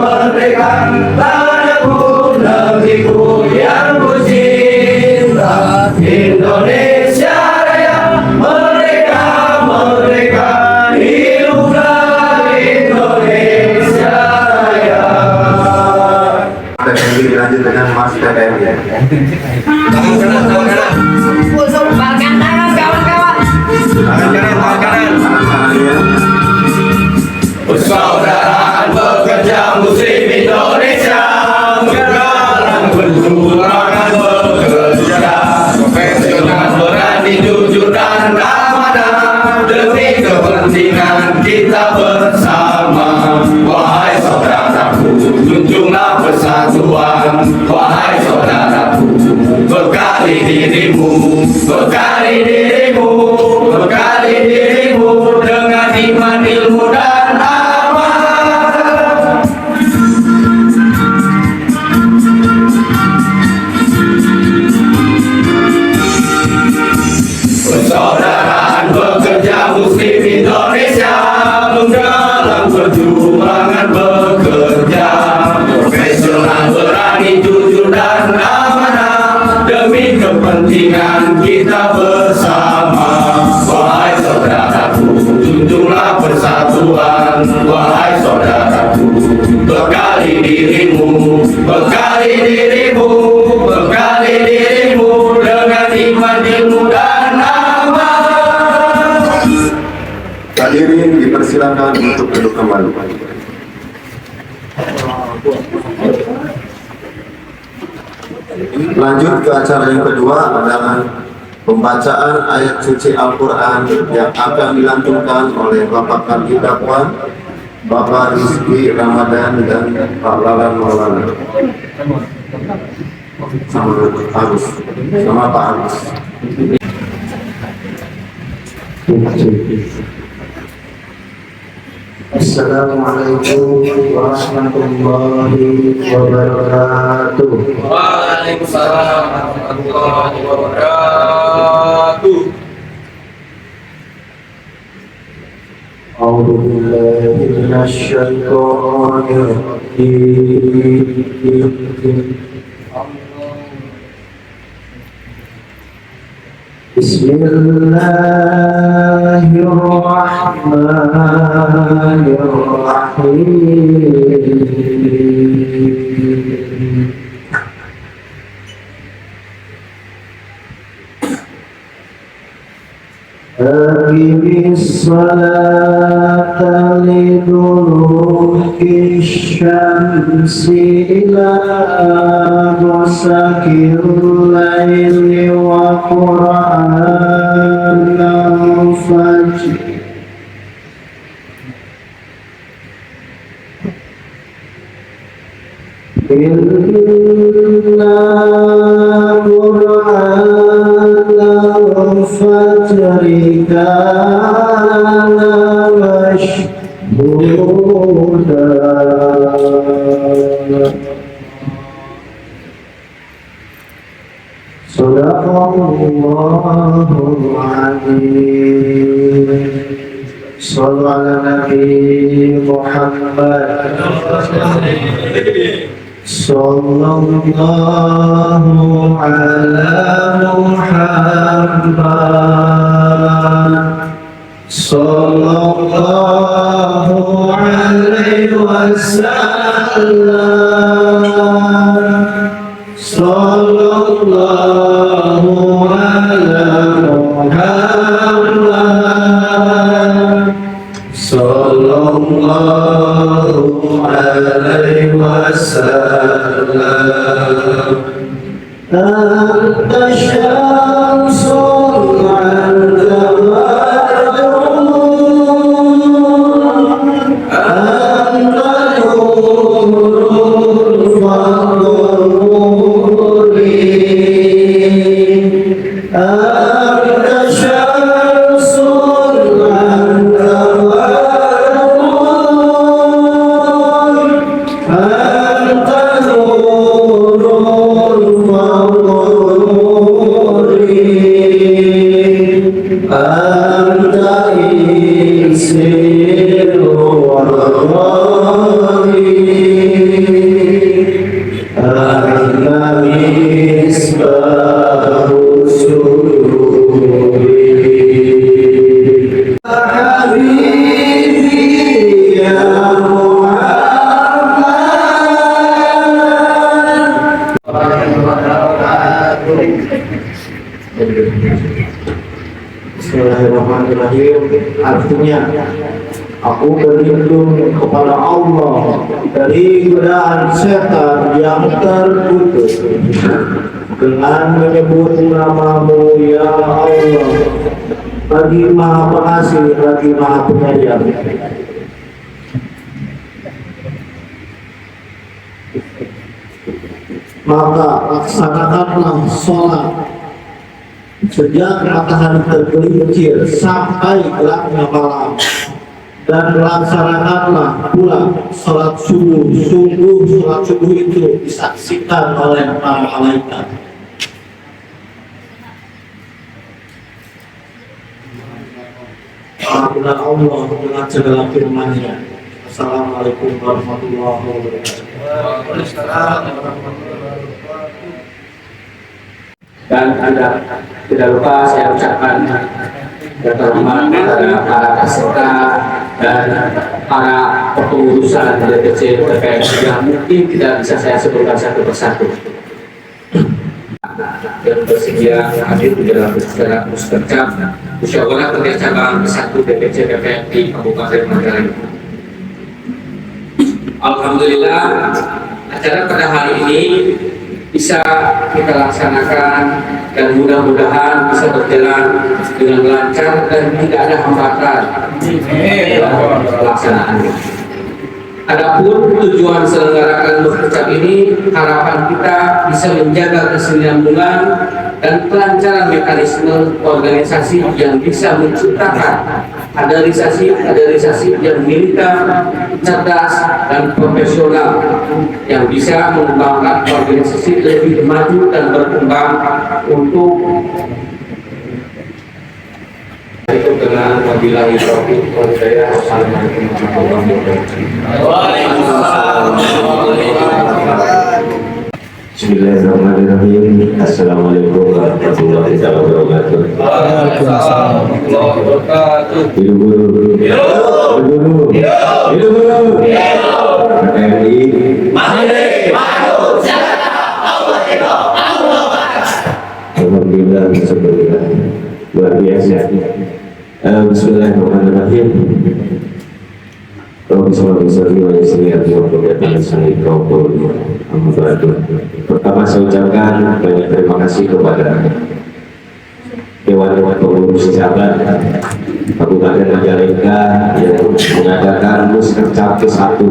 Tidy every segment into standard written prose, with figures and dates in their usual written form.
merdeka, tanahku negeriku yang ku cinta. Indonesia Raya, merdeka, merdeka, hiduplah Indonesia Raya. TPMI dilanjut dengan Mas TPMI. Tangan kanan, tangan kanan. Balkan tangan kawan-kawan. Tangan kanan, tangan kanan. Persaudaraan pekerja muslim Indonesia, menggalang perjuangan bekerja, profesional, berani, jujur dan amanah demi kepentingan kita bersama. Wahai saudaraku, junjunglah persatuan. Wahai saudaraku, bekali dirimu, bekali dirimu, bekali dirimu dengan iman, ilmu dan amal. Persaudaraan pekerja muslim Indonesia, menggalang perjuangan bekerja, profesional, berani, jujur dan amanah demi kepentingan kita bersama. Wahai saudaraku, junjunglah persatuan. Wahai saudaraku, bekali dirimu, bekali dirimu, bekali dirimu dengan iman, ilmu dan amal. Hadirin dipersilakan untuk duduk kembali. Lanjut ke acara yang kedua adalah pembacaan ayat suci Al-Quran yang akan dilantunkan oleh Bapak Kadhi Dakwah, Bapak Rizky Ramadan dan Pak Lalan Maulana. Sama Pak Agus. Assalamualaikum warahmatullahi wabarakatuh. Waalaikumsalam warahmatullahi wabarakatuh. A'udzu billahi minasy syaithanir rajim. Bismillahirrahmanirrahim. Aqimis salata liduluki syamsi ila ghasaqil laili wa qur'anal fajr. Inna qur'anal fajri kana mashhuda. Sadaqallahul azim. Shallu ala Nabi Muhammad. Sallallahu ala Muhammad. Sallallahu alaihi wasallam. Sallallahu ala Muhammad. Sallallahu alaihi wasallam. Anta syamsun anta badrun, anta nurun fadlun mubin, anta syamsun anta badrun, anta nurun fadlun mubin. Bismillahirrahmanirrahim. Artinya, aku berlindung kepada Allah dari godaan setan yang terkutuk dengan menyebut namamu ya Allah, bagi Maha Pengasih, bagi Maha Penyayang. Maka laksanakanlah sholat sejak matahari tergelincir sampai gelapnya malam, dan laksanakanlah pula sholat subuh. Sungguh sholat subuh itu disaksikan oleh para malaikat. Alhamdulillah Allah dengan segala firman-Nya. Assalamualaikum warahmatullahi wabarakatuh. Dan tidak lupa saya ucapkan yang terhormat kepada para peserta dan para kepengurusan DPC TPS yang mungkin tidak bisa saya sebutkan satu persatu yang bersedia hadir di dalam acara muskercap musyawarah kerja cabang ke-1 DPC TPS di Kabupaten Majalengka. Alhamdulillah, acara pada hari ini bisa kita laksanakan dan mudah-mudahan bisa berjalan dengan lancar dan tidak ada hambatan dalam pelaksanaannya. Adapun tujuan selenggarakan muskercap ini, harapan kita bisa menjaga kesinambungan dan kelancaran mekanisme organisasi yang bisa menciptakan kaderisasi yang militer, cerdas, dan profesional yang bisa mengembangkan organisasi lebih maju dan berkembang untuk dengan wabillahi taufiq wal hidayah. Assalamualaikum warahmatullahi wabarakatuh. Bismillahirrahmanirrahim. Assalamualaikum warahmatullahi wabarakatuh. Waalaikumsalam warahmatullahi wabarakatuh. Hidup guru. Hidup guru. Hidup guru. TNI. Alhamdulillah, alhamdulillah. Luar biasa. Bismillahirrahmanirrahim. Pertama saya ucapkan banyak terima kasih kepada Dewan Pengurus Cabang Kabupaten Majalengka yang mengadakan muskercap ke-1.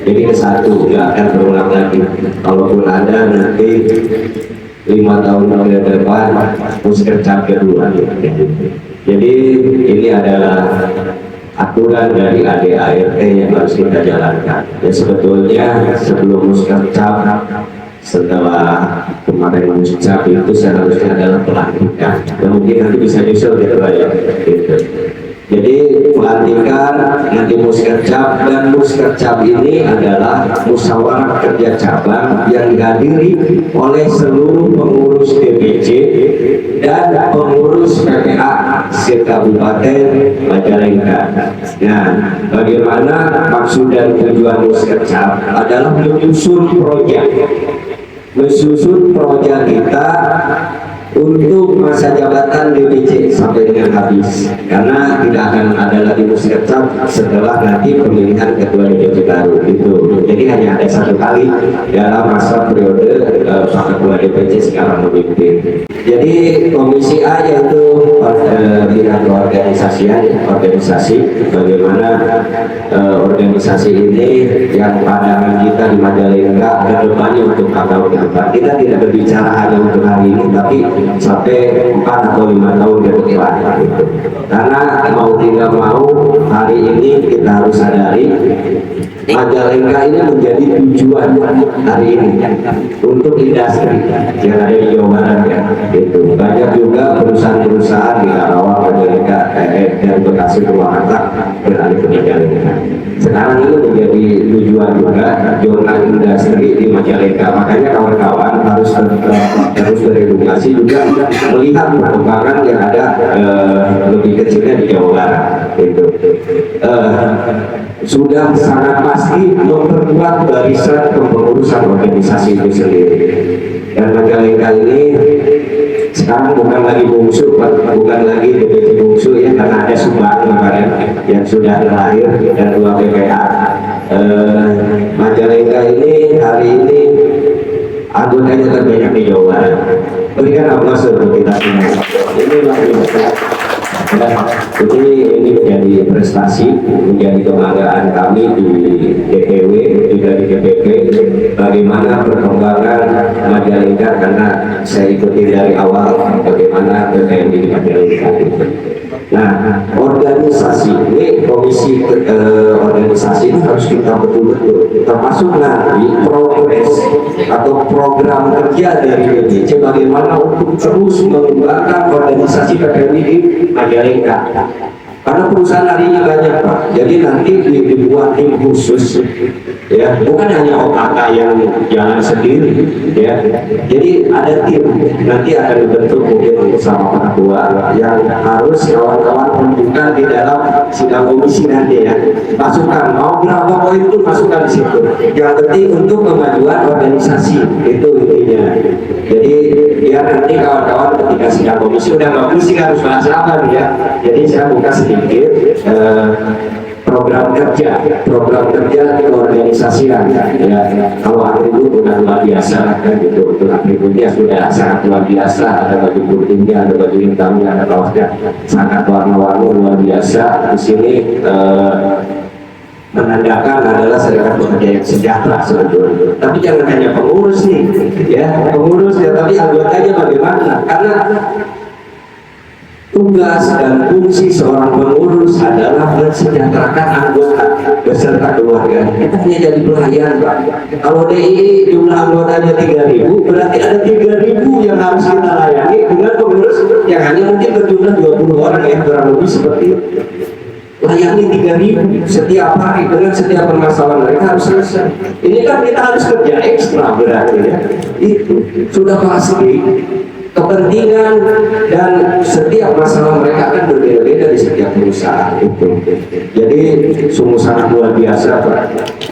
Ini ke-1, nggak akan berulang lagi. Kalaupun ada nanti 5 tahun ke depan muskercap kedua. Jadi ini adalah aturan dari ADART yang harus kita jalankan. Ya sebetulnya sebelum muskercap, setelah kemarin muskercap itu seharusnya adalah pelantikan. Dan mungkin nanti bisa nyusul gitu ya. Gitu. Jadi pelantikan nanti muskercap, dan muskercap ini adalah musyawarah kerja cabang yang dihadiri oleh seluruh pengurus DPC dan pengurus PPA se-Kabupaten Majalengka. Nah, bagaimana maksud dan tujuan muskercap adalah menyusun proyek kita untuk masa jabatan DPC sampai dengan habis, karena tidak akan ada lagi muskercap setelah nanti pemilihan ketua DPC baru itu. Jadi hanya ada 1 kali dalam masa periode Pak Ketua DPC sekarang memimpin. Jadi komisi A yaitu bidang organisasi bagaimana organisasi ini yang pandangan kita di Majalengka ke depannya untuk 4 tahun ke depan. Kita tidak berbicara hanya untuk hari ini, tapi sampai 4 atau 5 tahun ke depan. Karena mau tidak mau hari ini kita harus sadari Majalengka ini menjadi tujuan hari ini untuk industri yang ada di Jawa Barat ya. Itu banyak juga perusahaan-perusahaan di Karawang, Majalengka, dan Bekasi, Purwakarta beralih ke Majalengka. Sekarang ini menjadi tujuan juga zona industri di Majalengka. Makanya kawan-kawan harus beredukasi juga melihat perkembangan yang ada lebih kecilnya di Jawa Barat. Itu sudah sangat pasti memperkuat barisan kepengurusan organisasi itu sendiri. Dan Majalengka ini sekarang bukan lagi bungsu, bukan lagi DPC bungsu ya, karena ada Subang kemarin yang sudah lahir dan 2 PPA. Majalengka ini hari ini anggotanya terbanyak di Jawa Barat. Berikan aplaus untuk kita semua. Ini luar biasa. Ini menjadi prestasi, menjadi kebanggaan kami di DPW, juga di DPP. Bagaimana perkembangan Majalengka, karena saya ikuti dari awal bagaimana PPM di Majalengka. Nah, organisasi ini, komisi organisasi ini harus kita betul-betul, termasuk nanti progres atau program kerja dari DPC bagaimana untuk terus mengembangkan organisasi PPM di Majalengka. Karena perusahaan harinya banyak Pak, jadi nanti dibuat tim khusus, ya, bukan hanya OKK yang jalan sendiri, ya. Jadi ada tim, nanti akan dibentuk mungkin bersama para ketua yang harus kawan-kawan menunjukkan di dalam sidang komisi nanti ya. Masukkan, mau berapa poin itu masukkan di situ. Yang penting untuk kemajuan organisasi, itu intinya. Jadi biar nanti kawan-kawan ketika sidang komisi udah nggak pusing harus bahas apa nih ya. Jadi saya buka sedikit program kerja keorganisasian ya. Kalau atribut udah luar biasa kan gitu, untuk atributnya sudah sangat luar biasa, ada baju putihnya, ada baju hitamnya, ada kaosnya sangat warna-warni luar biasa. Di sini menandakan adalah serikat pekerja yang sejahtera sebetulnya. Tapi jangan hanya pengurus nih, ya pengurus ya, tapi anggotanya bagaimana? Karena tugas dan fungsi seorang pengurus adalah mensejahterakan anggota beserta keluarga. Kita hanya jadi pelayan Pak. Kalau DI jumlah anggotanya 3.000, berarti ada 3.000 yang harus kita layani dengan pengurus yang hanya mungkin berjumlah 20 orang ya, kurang lebih seperti itu. Layani 3.000 setiap hari dengan setiap permasalahan mereka harus selesai. Ini kan kita harus kerja ekstra berarti ya. Itu sudah pasti kepentingan dan setiap masalah mereka akan berbeda-beda di setiap perusahaan itu. Jadi sungguh sangat luar biasa Pak.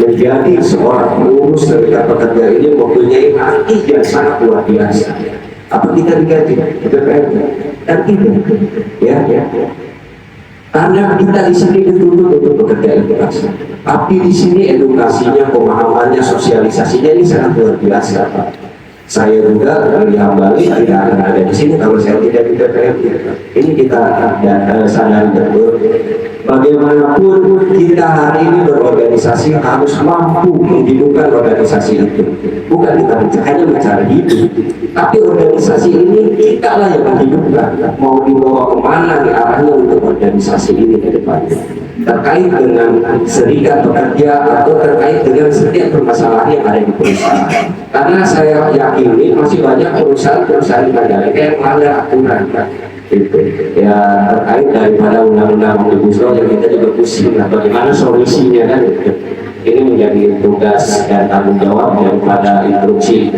Menjadi seorang pengurus serikat pekerja ini mempunyai arti yang sangat luar biasa. Apa kita digaji? PPM? Dan tidak, ya. Karena kita di sini dituntut untuk bekerja edukasi. Tapi di sini edukasinya, pemahamannya, sosialisasinya ini sangat luar biasa Pak. Saya juga dari Hambali tidak akan ada di sini kalau saya tidak di DPR. Ini kita sadari betul. Bagaimanapun kita hari ini berorganisasi harus mampu menghidupkan organisasi itu. Bukan kita hanya mencari hidup, tapi organisasi ini kita lah yang menghidupkan. Mau dibawa kemana nih arahnya untuk organisasi ini ke depan? Terkait dengan serikat pekerja atau terkait dengan setiap permasalahan yang ada di perusahaan. Karena saya yakini masih banyak perusahaan-perusahaan Majalengka yang melanggar aturan Pak. Itu ya, terkait daripada undang-undang Omnibus Law yang kita juga pusing lah bagaimana solusinya kan. Ini menjadi tugas dan tanggung jawab daripada instruksi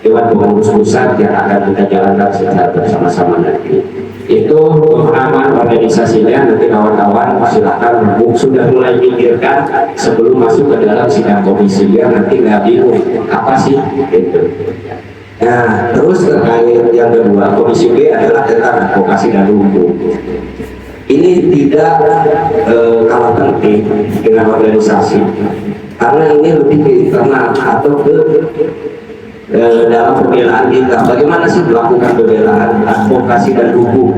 Dewan Pengurus Pusat yang akan kita jalankan secara bersama-sama nanti. Itu pemahaman organisasinya, nanti kawan-kawan silakan sudah mulai pikirkan sebelum masuk ke dalam sidang komisi, biar nanti nggak bingung apa sih itu. Nah, terus terkait yang kedua, komisi B adalah tentang advokasi dan hukum. Ini tidak kalah penting dengan organisasi, karena ini lebih ke internal atau ke dalam pembelaan kita. Bagaimana sih melakukan pembelaan advokasi dan hukum?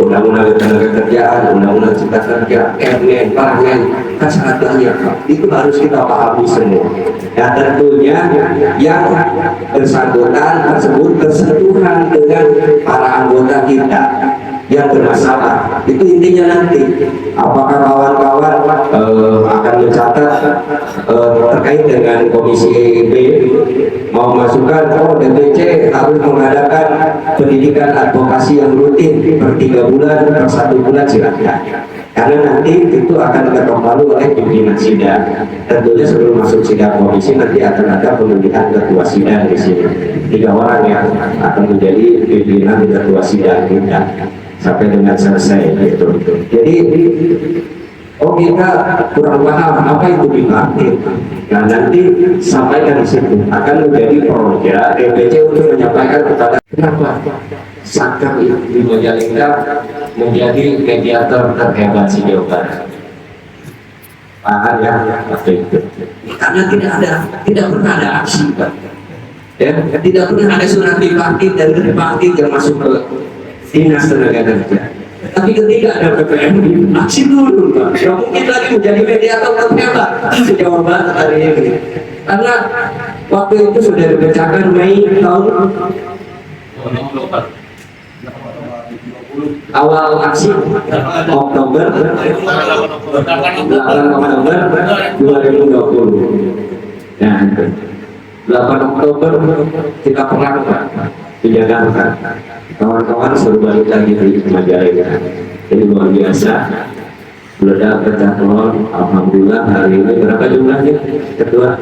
Undang-undang Ketenagakerjaan, Undang-undang Cipta Kerja, Permen, kan sangat banyak. Itu harus kita pahami semua. Dan tentunya yang bersangkutan tersebut bersentuhan dengan para anggota kita yang bermasalah. Itu intinya nanti. Apakah kawan-kawan akan mencatat terkait dengan komisi B mau masukkan DPC harus mengadakan pendidikan advokasi yang rutin per 3 bulan, per 1 bulan silakan. Karena nanti itu akan dikembali oleh pimpinan sidang. Tentunya sebelum masuk sidang komisi nanti akan ada pemilihan ketua sidang di sini. 3 orang yang akan menjadi pimpinan ketua sidang kita sampai dengan selesai gitu. Jadi kita kurang paham apa itu bipartit. Nah nanti sampai dari situ akan menjadi proyek DPC untuk menyampaikan kepada Kenapa? Saker di Majalengka menjadi mediator terhebat di Jawa Barat. Paham ya? Waktu itu. Karena tidak pernah ada aksi, Pak. Ya, tidak pernah ada surat tripartit dan tripartit yang masuk ke dinas tenaga kerja. Tapi ketika ada PPM, aksi dulu, Pak. Ya mungkin lagi menjadi mediator terhebat di Jawa Barat hari ini. Karena waktu itu sudah dibacakan Mei tahun awal aksi Oktober 2020. Nah, 8 Oktober kita perang, Pak, di Jakarta. Kawan-kawan suruh balik lagi di Majalengka. Ini luar biasa. Meledak pecah telur. Alhamdulillah hari ini berapa jumlahnya? Kedua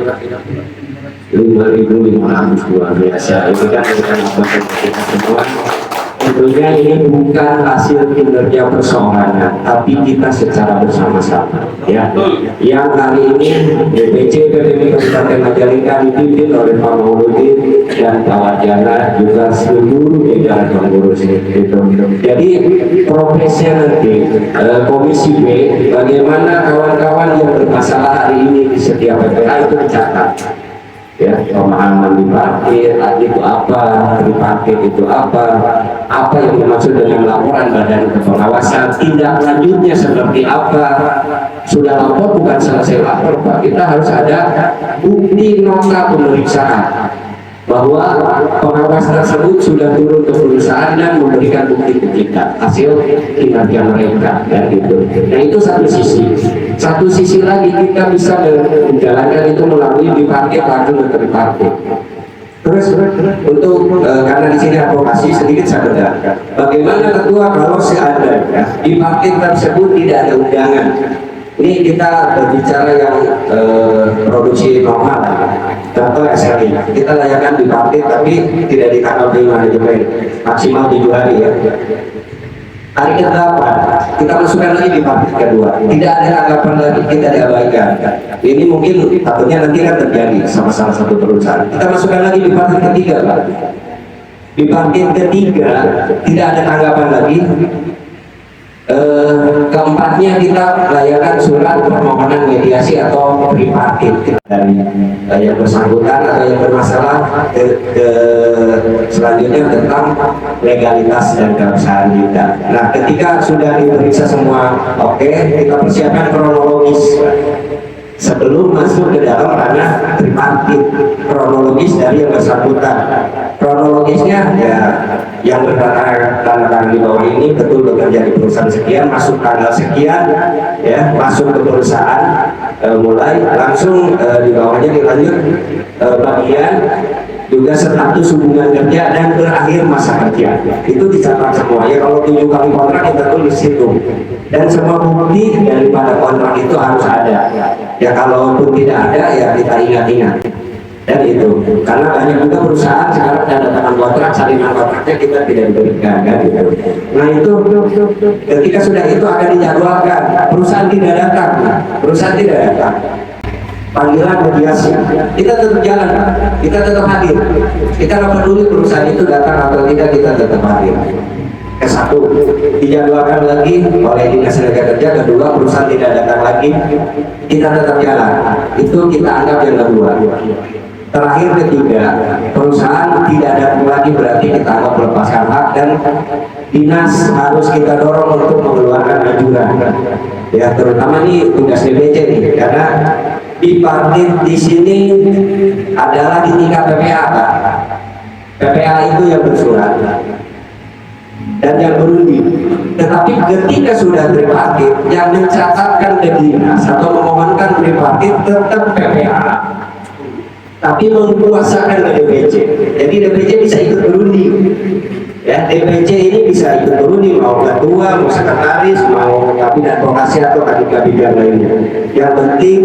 5.500, luar biasa. Ini kan apa kita semua. Tentunya ini bukan hasil kinerja perseorangan, tapi kita secara bersama-sama. Ya, yang hari ini DPC PPP Kabupaten Majalengka dipimpin oleh Pak Mauludin dan Pak Wajana, juga seluruh jajaran pengurus itu. Jadi progresnya nanti Komisi B, bagaimana kawan-kawan yang bermasalah hari ini di setiap PPA itu dicatat. Ya, pemahaman di parkir itu apa, di parkir itu apa yang dimaksud dengan laporan badan pengawasan, tindak lanjutnya seperti apa. Sudah lapor bukan selesai lapor, Pak, kita harus ada bukti nota pemeriksaan bahwa pengawas tersebut sudah turun ke perusahaan dan memberikan bukti ke kita hasil kinerja mereka, dan itu. Nah, itu satu sisi. Satu sisi lagi kita bisa menjalankan itu melalui bipartit langsung ke tripartit. Terus untuk karena di sini advokasi sedikit saya bedah. Bagaimana ketua kalau seandainya bipartit tersebut tidak ada undangan? Ini kita berbicara yang produksi normal. Contoh SLI, kita layakan di partit tapi tidak ditanggapi manajemen, maksimal 7 hari ya. Hari ke-8 kita masukkan lagi di partit kedua, tidak ada tanggapan lagi, kita diabaikan. Ini mungkin takutnya nanti kan terjadi sama salah satu perusahaan. Kita masukkan lagi di partit ketiga, Pak. Di partit ketiga tidak ada tanggapan lagi. Keempatnya kita layakan surat permohonan mediasi atau tripartit dari yang bersangkutan atau yang bermasalah ke selanjutnya tentang legalitas dan keabsahan kita. Nah, ketika sudah diperiksa semua oke, kita persiapkan kronologis sebelum masuk ke dalam ranah tripartit, kronologis dari yang bersangkutan. Kronologisnya ya yang bertanda di bawah ini betul bekerja di perusahaan sekian, masuk tanggal sekian, ya masuk ke perusahaan, mulai langsung di bawahnya dilanjut bagian juga status hubungan kerja dan berakhir masa kerja. Itu dicatat semua ya. Kalau 7 kali kontrak kita tulis situ, dan semua bukti daripada kontrak itu harus ada ya. Kalaupun tidak ada ya kita ingat-ingat. Dan itu karena banyak juga perusahaan sekarang tanda tangan kontrak, salinan kontraknya kita tidak diberikan kan gitu. Nah, itu ketika sudah itu akan dijadwalkan, perusahaan tidak datang, panggilan mediasi, kita tetap jalan, kita tetap hadir, kita nggak peduli perusahaan itu datang atau tidak, kita tetap hadir. Ke-1 dijadwalkan lagi oleh Dinas Tenaga Kerja, kedua perusahaan tidak datang lagi, kita tetap jalan, itu kita anggap yang kedua. Terakhir ketiga, perusahaan tidak datang lagi berarti kita anggap melepaskan hak, dan dinas harus kita dorong untuk mengeluarkan ajudan ya, terutama nih tugas DPC nih, karena bipartit di sini adalah di tingkat PPA, Pak. PPA itu yang bersurat dan yang berundi, tetapi ketika sudah tripartit yang mencatatkan ke dinas atau memohonkan tripartit tetap PPA, tapi menguasakan ke DPC. Jadi DPC bisa ikut berundi ya, DPC ini bisa ikut berundi, mau ketua, mau sekretaris, mau kabinet advokasi atau kabinet lainnya. Yang penting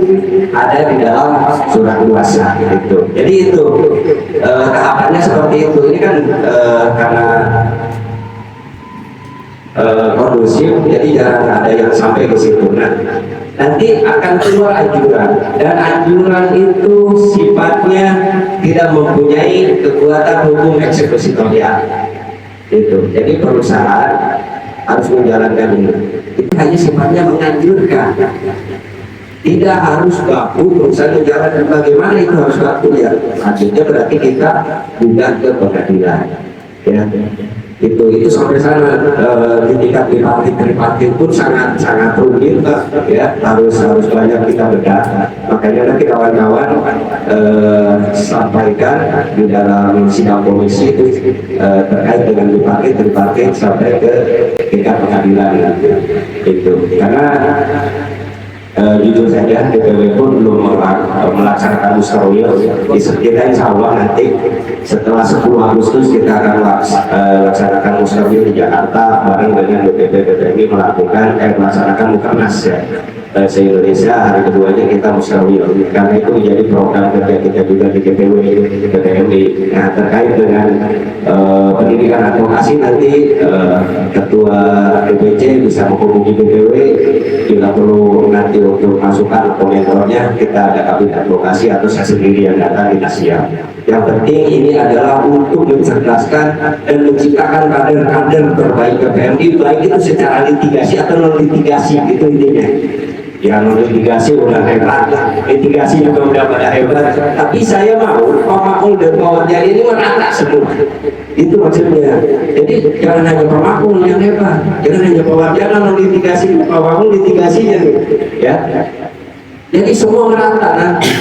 ada di dalam surat kuasa gitu. Jadi itu tahapannya seperti itu. Ini kan karena kondusif, jadi jarang ada yang sampai ke situ. Nah, nanti akan keluar anjuran, dan anjuran itu sifatnya tidak mempunyai kekuatan hukum eksekutorial. Itu. Jadi perusahaan harus menjalankan ini. Itu hanya sifatnya menganjurkan. Tidak harus baku perusahaan menjalankan, bagaimana itu harus baku ya. Selanjutnya berarti kita gugat ke pengadilan. Ya. Itu sampai sana di tingkat tripartit pun sangat rumit ya, harus banyak kita bedah. Makanya nanti kawan-kawan sampaikan di dalam sidang komisi itu terkait dengan tripartit sampai ke tingkat pengadilan itu, karena jujur saja DPW pun belum melaksanakan musyawarah. Kita insya Allah nanti setelah 10 Agustus kita akan melaksanakan musyawarah di Jakarta bareng dengan DPP PPMI melaksanakan mukernas ya. Se-Indonesia hari keduanya kita musyawarah, karena itu menjadi program kerja kita juga di DPW PPMI. Nah, terkait dengan pendidikan advokasi nanti ketua DPC bisa menghubungi DPW bila perlu nanti untuk masukan komentarnya. Kita ada kabinet advokasi atau saya sendiri yang datang, kita siap. Yang penting ini adalah untuk mencerdaskan dan menciptakan kader-kader terbaik PPMI, baik itu secara litigasi atau non litigasi, itu intinya. Yang litigasi udah hebat, litigasi juga udah pada hebat, tapi saya mau pemakmul dan pewajar ini merata semua. Itu maksudnya. Jadi jangan hanya pemakmul yang hebat, jangan hanya pewajar non litigasi, pemakmul litigasinya ya. Jadi semua merata nanti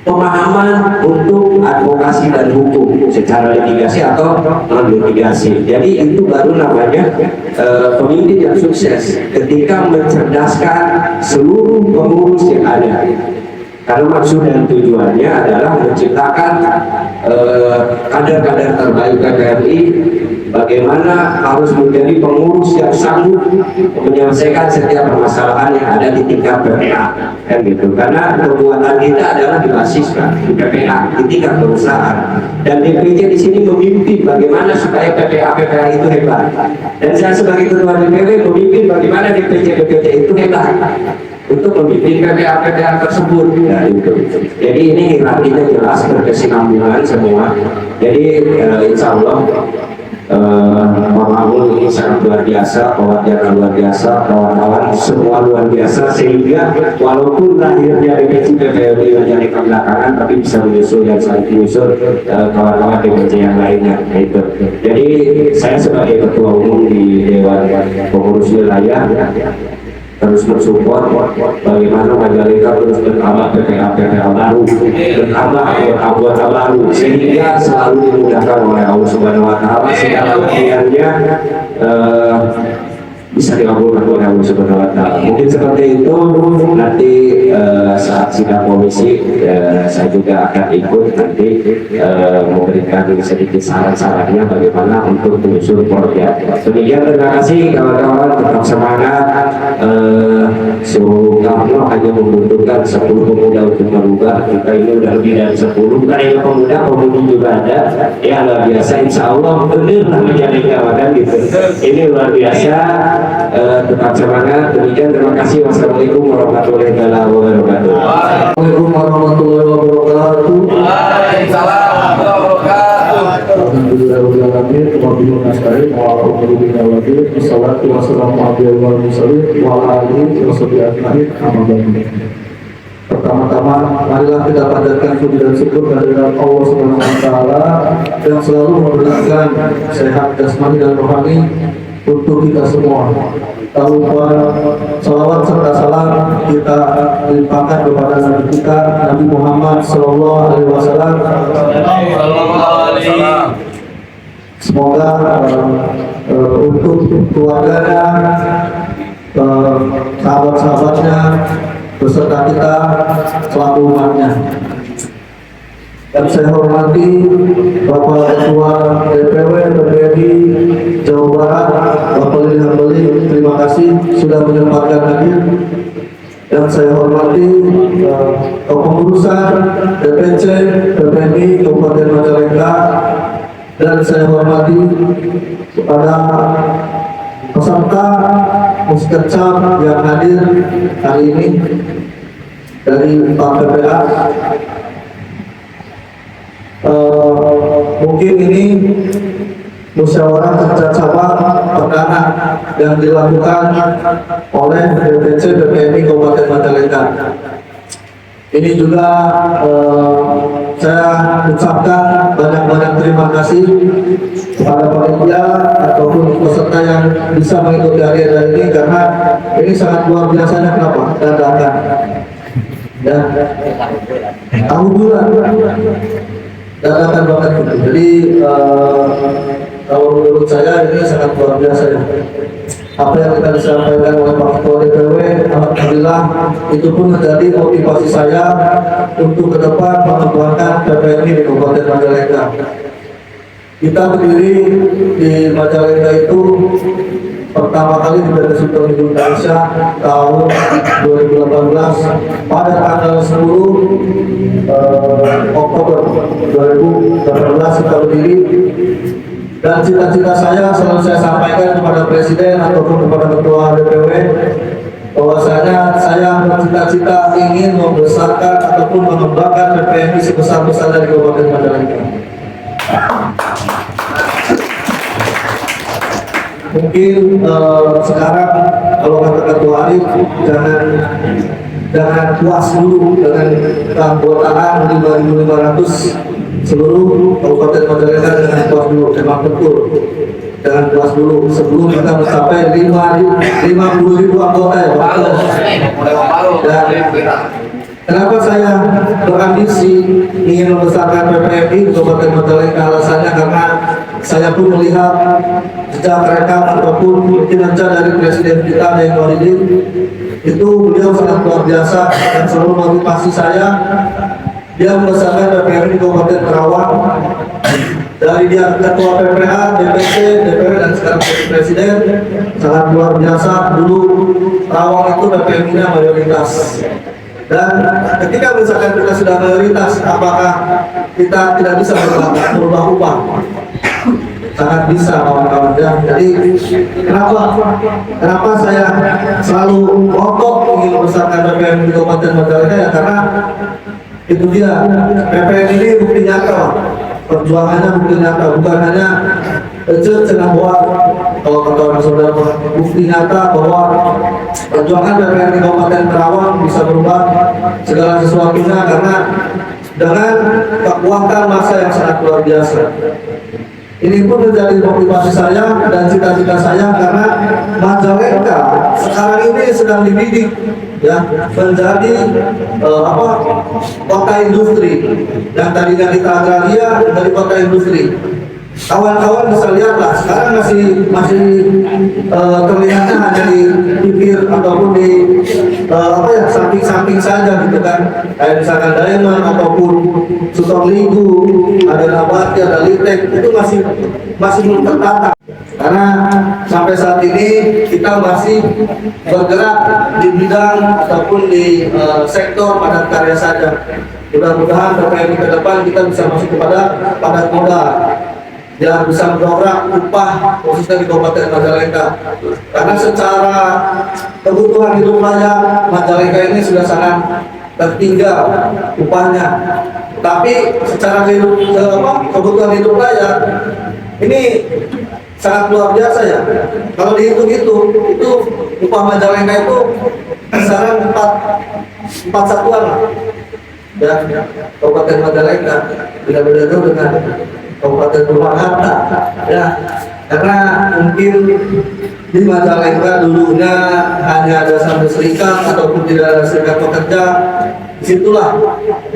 pemahaman untuk advokasi dan hukum secara litigasi atau non litigasi. Jadi itu baru namanya pemimpin yang sukses ketika mencerdaskan seluruh pengurus yang ada. Karena maksud dan tujuannya adalah menciptakan kader-kader terbaik PPMI, bagaimana harus menjadi pengurus yang sanggup menyelesaikan setiap permasalahan yang ada di tingkat PPA, kan gitu. Karena kekuatan kita adalah di basiskan di PPA, di tingkat perusahaan, dan DPC di sini memimpin bagaimana supaya PPA itu hebat. Dan saya sebagai ketua DPW memimpin bagaimana DPC itu hebat untuk memimpin PPA tersebut. Nah, itu. Jadi ini hierarkinya jelas, berkesinambungan semua. Jadi insya Allah Pemangul ini sangat luar biasa, pewajarnya luar biasa, kawan-kawan semua luar biasa, sehingga walaupun lahirnya DPC PPMI menjadi belakangan, tapi bisa menyusul dan saling menyusul kawan-kawan DPC yang lainnya. Itu. Jadi saya sebagai ketua umum di Dewan Pengurus Wilayah terus mensupport bagaimana Majalengka terus bertambah PPA baru, bertambah anggota baru, sehingga selalu dimudahkan oleh Allah Subhanahu Wa Taala segala ujiannya bisa dikabulkan oleh Allah Subhanahu Wa Taala. Mungkin seperti itu. Nanti saat sidang komisi saya juga akan ikut nanti memberikan sedikit saran-sarannya bagaimana untuk menyusun proyek. Demikian, terima kasih kawan-kawan, tetap semangat. Soekarno hanya membutuhkan 10 pemuda untuk merubah. Kita ini udah lebih dari 10. Karena pemuda juga ada. Ya luar biasa, insya Allah benar lah menjadi kawan gitu. Ini luar biasa. Tetap semangat. Demikian, terima kasih. Wassalamualaikum warahmatullahi wabarakatuh. Assalamualaikum warahmatullahi wabarakatuh. Waalaikumsalam warahmatullahi wabarakatuh. Alhamdulillahirrahmanirrahim. Wabillahi nasta'in wa ala umurihi wa bihi. Wassalatu wassalamu ala mursalin wa ala alihi wa sahbihi ajma'in. Amma ba'du. Pertama-tama, marilah kita panjatkan puji dan syukur kehadirat Allah Subhanahu Wa Taala yang selalu memberikan sehat jasmani dan rohani untuk kita semua. Tak lupa salawat serta salam kita limpahkan kepada Nabi kita, Nabi Muhammad Sallallahu Alaihi Wasallam. Semoga untuk keluarganya, sahabat-sahabatnya, beserta kita selaku umatnya. Dan saya hormati Bapak Ketua DPW PPMI Jawa Barat, Bapak Lili, terima kasih sudah menyempatkan hadir. Dan saya hormati kepengurusan DPC PPMI Kabupaten Majalengka, dan saya hormati kepada peserta Muskercam yang hadir hari ini dari Pak PPA. Mungkin ini musyawarah kerjasama perdana yang dilakukan oleh DPC BPMI Kabupaten Majalengka. Ini juga saya ucapkan banyak-banyak terima kasih kepada panitia ataupun peserta yang bisa mengikuti agenda ini, karena ini sangat luar biasanya. Kenapa? Dadakan. Ya, alhamdulillah dadakan banget gitu. Jadi kalau menurut saya ini sangat luar biasa ya. Apa yang kita disampaikan oleh Pak Ketua DPW, alhamdulillah itu pun menjadi motivasi saya untuk ke depan mengembangkan PPMI di Kabupaten Majalengka. Kita berdiri di Majalengka itu pertama kali di PT Sultan Indonesia tahun 2018 pada tanggal 10 Oktober 2018 kita berdiri. Dan cita-cita saya selalu saya sampaikan kepada Presiden ataupun kepada Ketua DPW bahwasanya saya bercita-cita ingin membesarkan ataupun mengembangkan PPMI sebesar-besarnya di Kabupaten Majalengka. Mungkin sekarang kalau kata Ketua Arif, jangan puas dulu dengan keanggotaan 5.500 seluruh Kabupaten Majalengka, dengan puas dulu, memang betul, jangan puas dulu sebelum kita mencapai 50.000 anggota ya Pak. Dan kenapa saya berambisi ingin membesarkan PPMI di Kabupaten Majalengka? Alasannya karena saya pun melihat jejak rekam ataupun kinerja dari Presiden kita Kiai Muhyiddin, itu beliau sangat luar biasa dan selalu motivasi saya. Dia membesarkan PPMI di Kabupaten Karawang, dari dia Ketua PPA, DPC, DPW dan sekarang Presiden, sangat luar biasa. Dulu Karawang itu PPMI-nya mayoritas. Dan ketika misalkan kita sudah mayoritas, apakah kita tidak bisa berubah upah? Sangat bisa kawan-kawan. Jadi kenapa saya selalu ngotot ingin membesarkan PPMI di Kabupaten Majalengka ya, karena itu dia, PPMI ini bukti nyata, perjuangannya bukti nyata, bukan hanya cenah buat kalau kata saudara, bukti nyata bahwa perjuangan PPMI Kabupaten Karawang bisa berubah segala sesuatunya karena dengan kekuatan massa yang sangat luar biasa. Ini pun menjadi motivasi saya dan cita-cita saya, karena Majalengka sekarang ini sedang dididik ya menjadi kota industri, yang tadinya kita agraria dari kota industri. Kawan-kawan bisa lihatlah sekarang masih terlihatnya hanya di bibir ataupun di samping-samping saja gitu kan, kayak misalkan Diamond ataupun Sutorligu, ada Nabati, ada Litek, itu masih belum tertata. Karena sampai saat ini kita masih bergerak di bidang ataupun di sektor padat karya saja. Mudah-mudahan PPMI ke depan kita bisa masuk kepada padat modal yang bisa mendongkrak upah khususnya di Kabupaten Majalengka. Karena secara kebutuhan hidup layak Majalengka ini sudah sangat tertinggal upahnya. Tapi secara kebutuhan hidup layak ini sangat luar biasa ya. Kalau dihitung itu upah Majalengka itu kisaran 4 satuan lah. Ya, Kabupaten Majalengka beda-beda jauh dengan Kabupaten Purwakarta ya, karena mungkin di Majalengka dulunya hanya ada satu serikat ataupun tidak ada serikat pekerja. Disitulah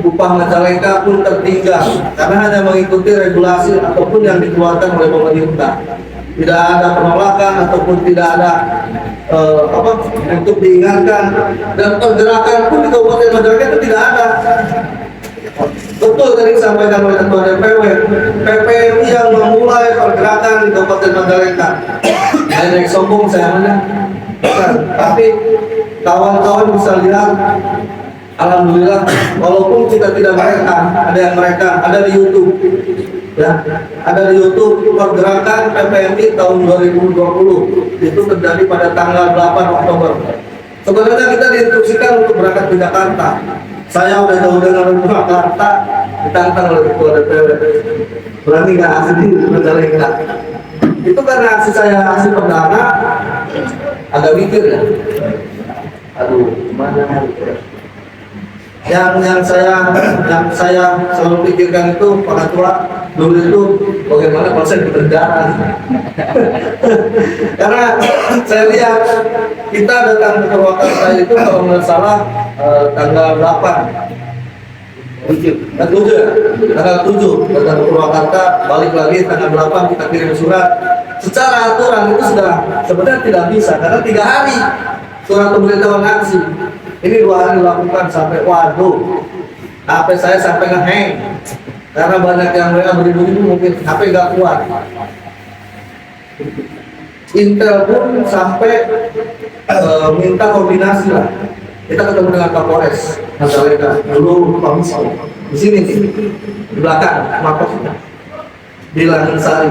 upah Majalengka pun tertinggal karena hanya mengikuti regulasi ataupun yang dikeluarkan oleh pemerintah. Tidak ada penolakan ataupun tidak ada untuk diingatkan, dan pergerakan pun di Kabupaten Majalengka itu tidak ada. Betul tadi disampaikan oleh Ketua DPW, PPMI yang memulai pergerakan di Kabupaten Majalengka. Saya sombong saya mana, tapi kawan-kawan bisa lihat, alhamdulillah, walaupun kita tidak merekam, ada yang merekam, ada di YouTube. Ya, ada di YouTube pergerakan PPMI tahun 2020 itu terjadi pada tanggal 8 Oktober. Sebenarnya kita diinstruksikan untuk berangkat ke Jakarta. Saya udah jauh dengan Jakarta, ditantang oleh ketua DPW. Berani nggak aksi di Majalengka? Itu karena aksi saya aksi perdana agak mikir ya. Aduh, gimana? Yang saya selalu pikirkan itu Pak Ketua dulu itu bagaimana proses pekerjaan. Karena saya lihat kita datang ke Purwakarta itu kalau nggak salah tanggal 8 tanggal 7 datang ke Purwakarta, balik lagi tanggal 8 kita kirim surat. Secara aturan itu sudah sebenarnya tidak bisa karena 3 hari surat pemberitahuan aksi. Ini 2 hari dilakukan sampai waduh, HP saya sampai nge-hang karena banyak yang mereka beribu-ribu mungkin HP nggak kuat. Intel pun sampai minta koordinasi lah. Kita ketemu dengan Kapolres Majalengka dulu di sini nih, di belakang Mapolres di Langinsari.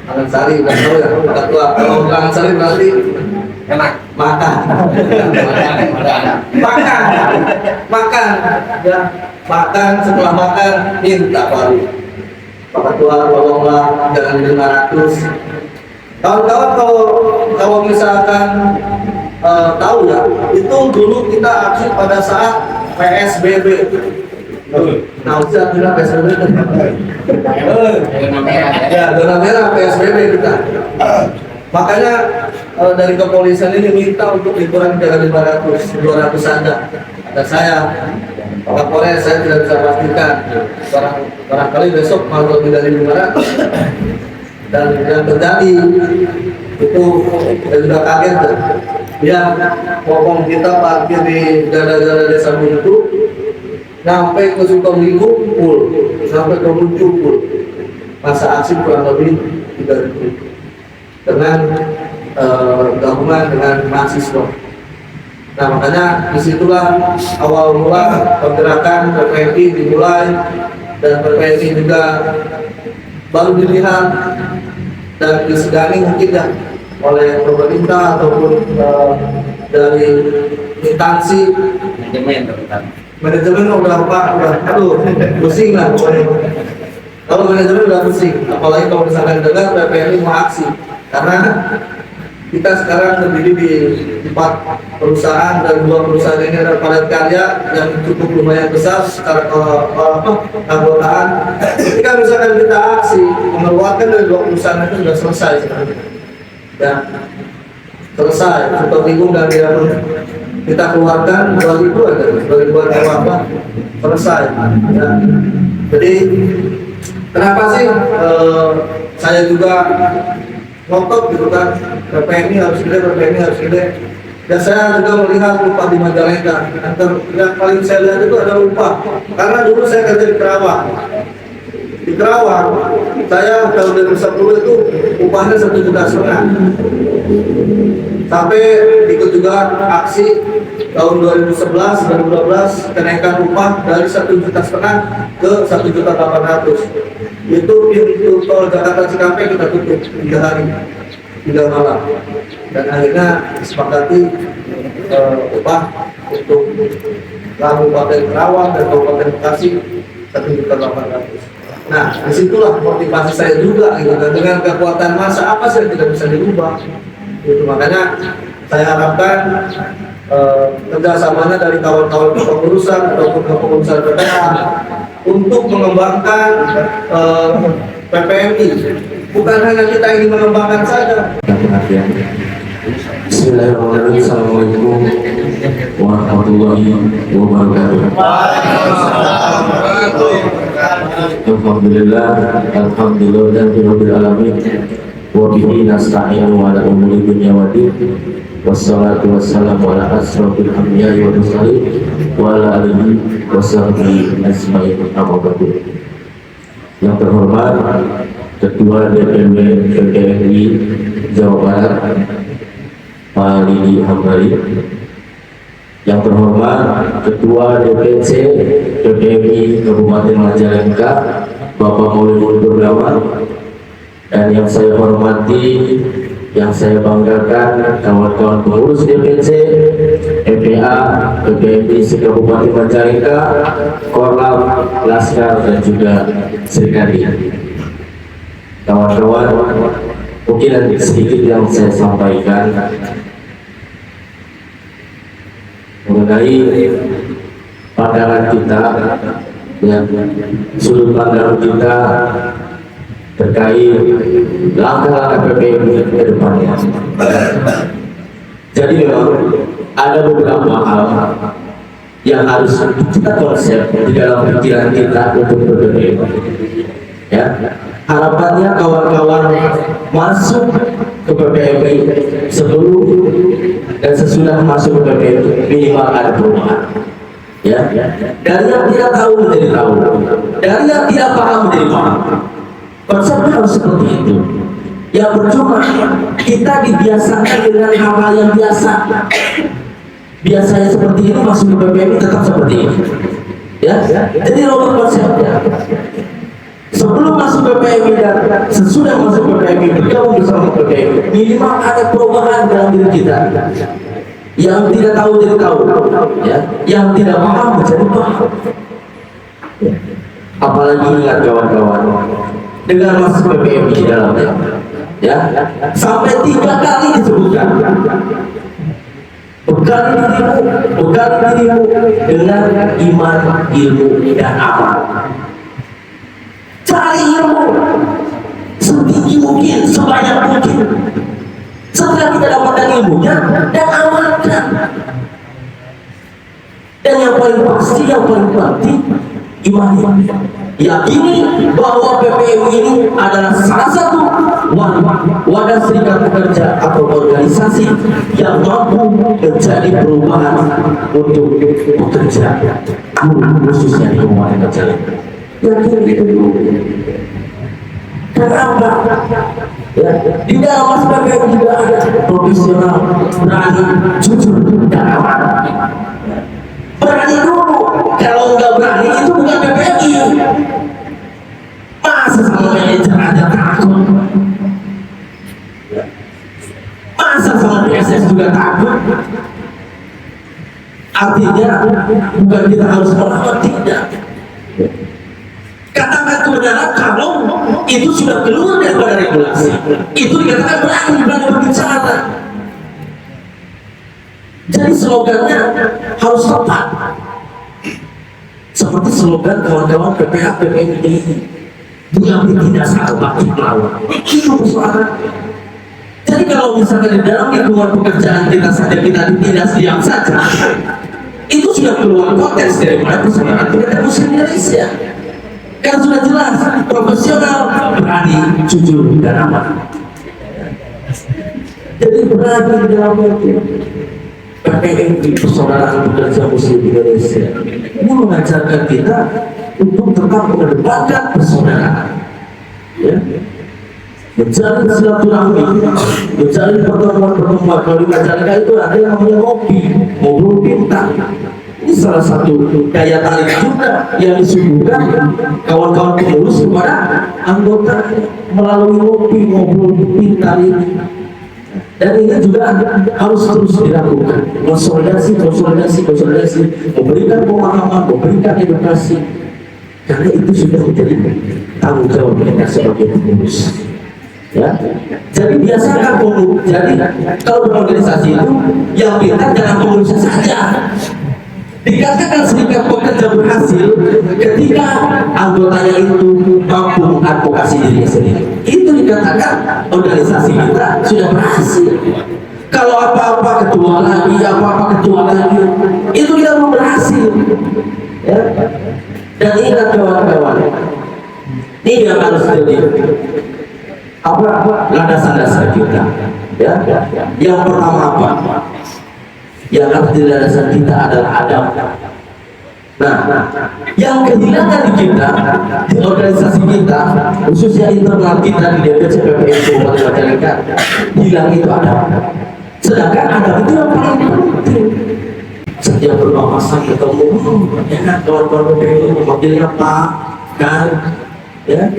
Langinsari nggak tahu ya, Ketua. Kalau Langinsari berarti enak makan ya, makan setelah makan minta baru Pak Ketua tolonglah jangan 500. Kawan-kawan kalau misalkan tahu ya, itu dulu kita aksi pada saat PSBB. Nah, usia bilang PSBB ya, zona merah PSBB kita. Makanya dari kepolisian ini minta untuk dikurangi dari 200 saja. Kata saya, Pak Kapolres, saya tidak bisa pastikan. Barangkali besok mau lebih dari 500. Dan yang terjadi itu kita juga kaget tuh. Ya, popong kita parkir di jalan-jalan desa itu sampai ke Sukamuli kumpul, sampai ke Muncul kumpul. Masa aksi kurang lebih 3.000 dengan gabungan dengan mahasiswa. Nah, makanya disitulah awal mula pergerakan PPMI dimulai, dan PPMI juga baru dilihat dan disegani mungkin ya oleh pemerintah ataupun dari instansi manajemen udah aduh pusing lah pokoknya. Kalau manajemen udah pusing, apalagi kalau misalkan dengar PPMI mau aksi, karena kita sekarang terdiri di 4 perusahaan dan 2 perusahaan ini adalah padat karya yang cukup lumayan besar secara keanggotaan. Ketika misalkan kita aksi mengeluarkan dari 2 perusahaan itu sudah selesai sebenarnya. Ya, selesai. Super bingung dan kita keluarkan 2.000 aja, 2.000 apa selesai. Ya. Jadi kenapa sih saya juga ngotot gitu kan, PPMI harus gede. Dan saya juga melihat upah di Majalengka. Yang paling saya lihat itu adalah upah. Karena dulu saya kerja di Kerawang. Di Kerawang, saya tahun 2010 itu upahnya 1,5 juta. Sampai ikut juga aksi tahun 2011, 2012 kenaikan upah dari 1,5 juta ke 1,8 juta. Itu pintu tol Jakarta Cikampek kita tutup 3 hari, 3 malam, dan akhirnya disepakati upah untuk Kabupaten Kerawang dan Kabupaten Bekasi 1,8 juta. Nah, disitulah motivasi saya juga gitu, dan dengan kekuatan massa apa sih yang tidak bisa dirubah gitu. Makanya saya harapkan kerjasamanya dari kawan-kawan kepengurusan ataupun kepengurusan PPH untuk mengembangkan PPMI. Bukan hanya kita ingin mengembangkan saja. Bismillahirrahmanirrahim. Assalamualaikum warahmatullahi wabarakatuh. Alhamdulillah dan rabbil alamin. Wa bihi nasta'inu ala umuri dunya wa din. Wassalatu wassalamu ala asrofil anbiya'i wa mursalin wa ala alihi wa sahbihi ajma'in. Amma ba'du. Yang terhormat Ketua DPW PPMI Jawa Barat Pak Lidi Hambali, yang terhormat Ketua DPC PPMI Kabupaten Majalengka Bapak Maulid Purnama, dan yang saya hormati, yang saya banggakan kawan-kawan pengurus DPC, EPA, PPMI se-Kabupaten Majalengka, Korlap, Laskar, dan juga Serikandi. Kawan-kawan, mungkin ada sedikit yang saya sampaikan mengenai pandangan kita, ya, sudut pandang kita terkait langkah-langkah PPMI ke depannya. Jadi memang ada beberapa hal yang harus kita konsep di dalam pikiran kita untuk PPMI. Ya, harapannya kawan-kawan masuk ke PPMI sebelum dan sesudah masuk ke PPMI minimal ada perubahan. Ya, dari yang tidak tahu menjadi tahu, dari yang tidak paham menjadi paham. Konsepnya harus seperti itu. Yang percuma kita dibiasakan dengan hal-hal yang biasa. Biasanya seperti ini, masuk ke PPMI tetap seperti ini. Ya, jadi rubah konsepnya. Sebelum masuk PPMI dan sesudah masuk PPMI, bergabung bersama PPMI, minimal ada perubahan dalam diri kita. Yang tidak tahu jadi tahu, ya. Yang tidak paham menjadi paham. Ya. Apalagi ingat kawan-kawan, dengan masuk PPMI di dalamnya, ya, sampai 3 kali disebutkan, bekali dirimu dengan iman, ilmu, dan amal. Cari ilmu setinggi mungkin, sebanyak mungkin. Setelah kita dapatkan ilmunya dan amalkan. Dan yang paling pasti, yang paling penting, iman. Yakini bahwa PPMI ini adalah salah satu wadah serikat pekerja atau organisasi yang mampu menjadi perubahan untuk pekerja, khususnya di Kabupaten Majalengka. Yakin itu dulu. Kenapa? Ya, di dalam mas PPMI juga ada profesional, berani, jujur, dan amanah. Berani dulu. Kalau nggak berani itu bukan PPMI. Masa sama manajer aja takut? Masa sama PSS juga takut? Artinya bukan kita harus melawan, tidak. Katakan kebenaran kalau itu sudah keluar daripada regulasi. Itu dikatakan berani berbicara. Jadi slogannya harus tepat. Seperti slogan kawan-kawan PPH PPMI ini, diambil tidak salah bagi melawan. Itu persoalan. Jadi kalau misalkan di dalam lingkungan pekerjaan kita saja kita ditindas diam saja, itu sudah keluar konteks daripada persoalan pekerjaan Muslim Indonesia. Kan sudah jelas, profesional, berani, jujur, dan aman. Jadi berani di dalamnya PPMI, Persaudaraan Pekerja Muslim Indonesia, ini mengajarkan kita untuk tetap mengedepankan persaudaraan, ya, menjalin silaturahmi, menjalin pertemuan-pertemuan. Kalau di Majalengka itu ada yang namanya ngobrol pintar. Ini salah satu daya tarik juga yang disuguhkan kawan-kawan pengurus kepada anggota melalui ngobrol pintar ini. Dan ini juga harus terus dilakukan, konsolidasi, memberikan pemahaman, memberikan edukasi, karena itu sudah menjadi tanggung jawab mereka sebagai pengurus. Ya, jadi biasakan pengurus. Jadi kalau berorganisasi itu yang pintar jangan pengurusnya saja. Dikatakan serikat pekerja berhasil ketika anggotanya itu mampu mengadvokasi dirinya sendiri. Itu dikatakan organisasi kita sudah berhasil. Kalau apa-apa ketua lagi, itu kita belum berhasil. Ya. Dan ingat kawan-kawan, ini yang harus jadi landasan-landasan kita. Ya. Yang pertama apa? Yang harus di landasan kita adalah adab. Nah, yang kehilangan di kita, di organisasi kita, khususnya internal kita di DPC PPMI Kabupaten Majalengka, hilang itu adab. Sedangkan adab itu yang paling penting. Setiap berbahasa ketemu, enak kawan-kawan PPMI memanggilnya Pak, kan, ya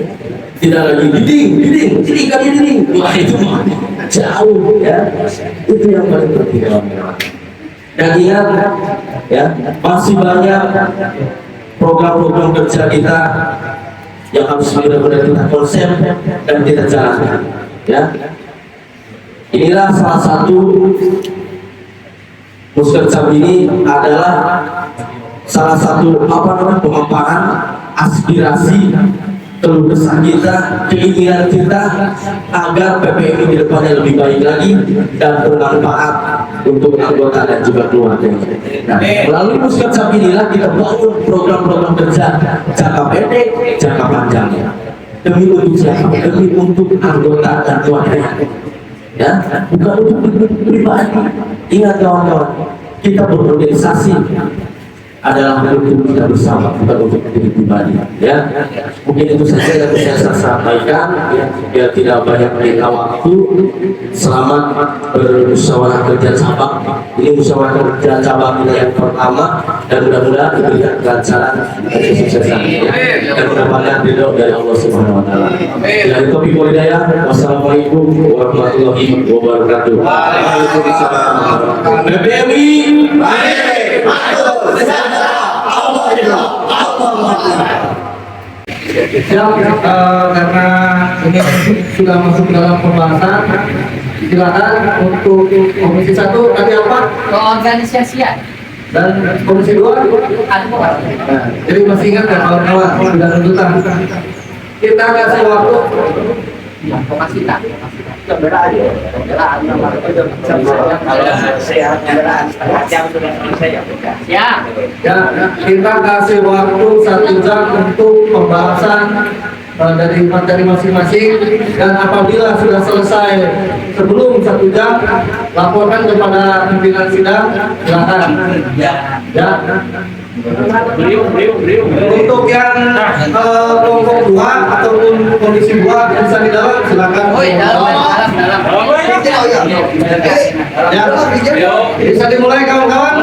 tidak lagi dinding, wah itu mah jauh ya, itu yang paling penting. Dan ingat ya, masih banyak program-program kerja kita yang harus benar-benar kita konsep dan kita jalankan ya. Inilah salah satu Muskercap ini adalah salah satu pemaparan aspirasi, keluh kesah kita, keinginan kita agar PPMI ke depannya lebih baik lagi dan bermanfaat untuk anggota dan juga keluarga. Nah, melalui Muskercap inilah kita bangun program-program kerja jangka pendek, jangka panjangnya. Demi untuk siapa? Demi untuk anggota dan keluarga. Ya, bukan untuk pribadi. Ingat kawan-kawan, kita berorganisasi adalah untuk kita bersama, bukan untuk diri pribadi. Ya, mungkin itu saja yang bisa saya sampaikan. Ya, biar tidak banyak menyita waktu. Selamat bermusyawarah kerja cabang. Ini musyawarah kerja cabang kita yang pertama, dan mudah-mudahan diberikan kelancaran dan kesuksesan. Dan mudah-mudahan ridho dari Allah Subhanahu Wa Taala. Dari Taufiq wal Hidayah. Wassalamualaikum warahmatullahi wabarakatuh. Waalaikumsalam. PPMI. Karena ini sudah masuk dalam pembahasan, silakan untuk komisi 1 tadi apa? Keorganisasian. Dan komisi 2? Jadi masih ingat ya kawan-kawan, sudah tuntutan. Kita kasih waktu. Masih tak. Ya. Ya, kita kasih waktu 1 jam untuk pembahasan dari materi masing-masing, dan apabila sudah selesai sebelum 1 jam, laporkan kepada pimpinan sidang. Silakan. Ya. Untuk yang kelompok 2 ataupun komisi 2 yang bisa di dalam, silakan. Oh, dalam. Ya, bisa dimulai kawan-kawan.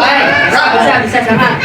Bisa sama.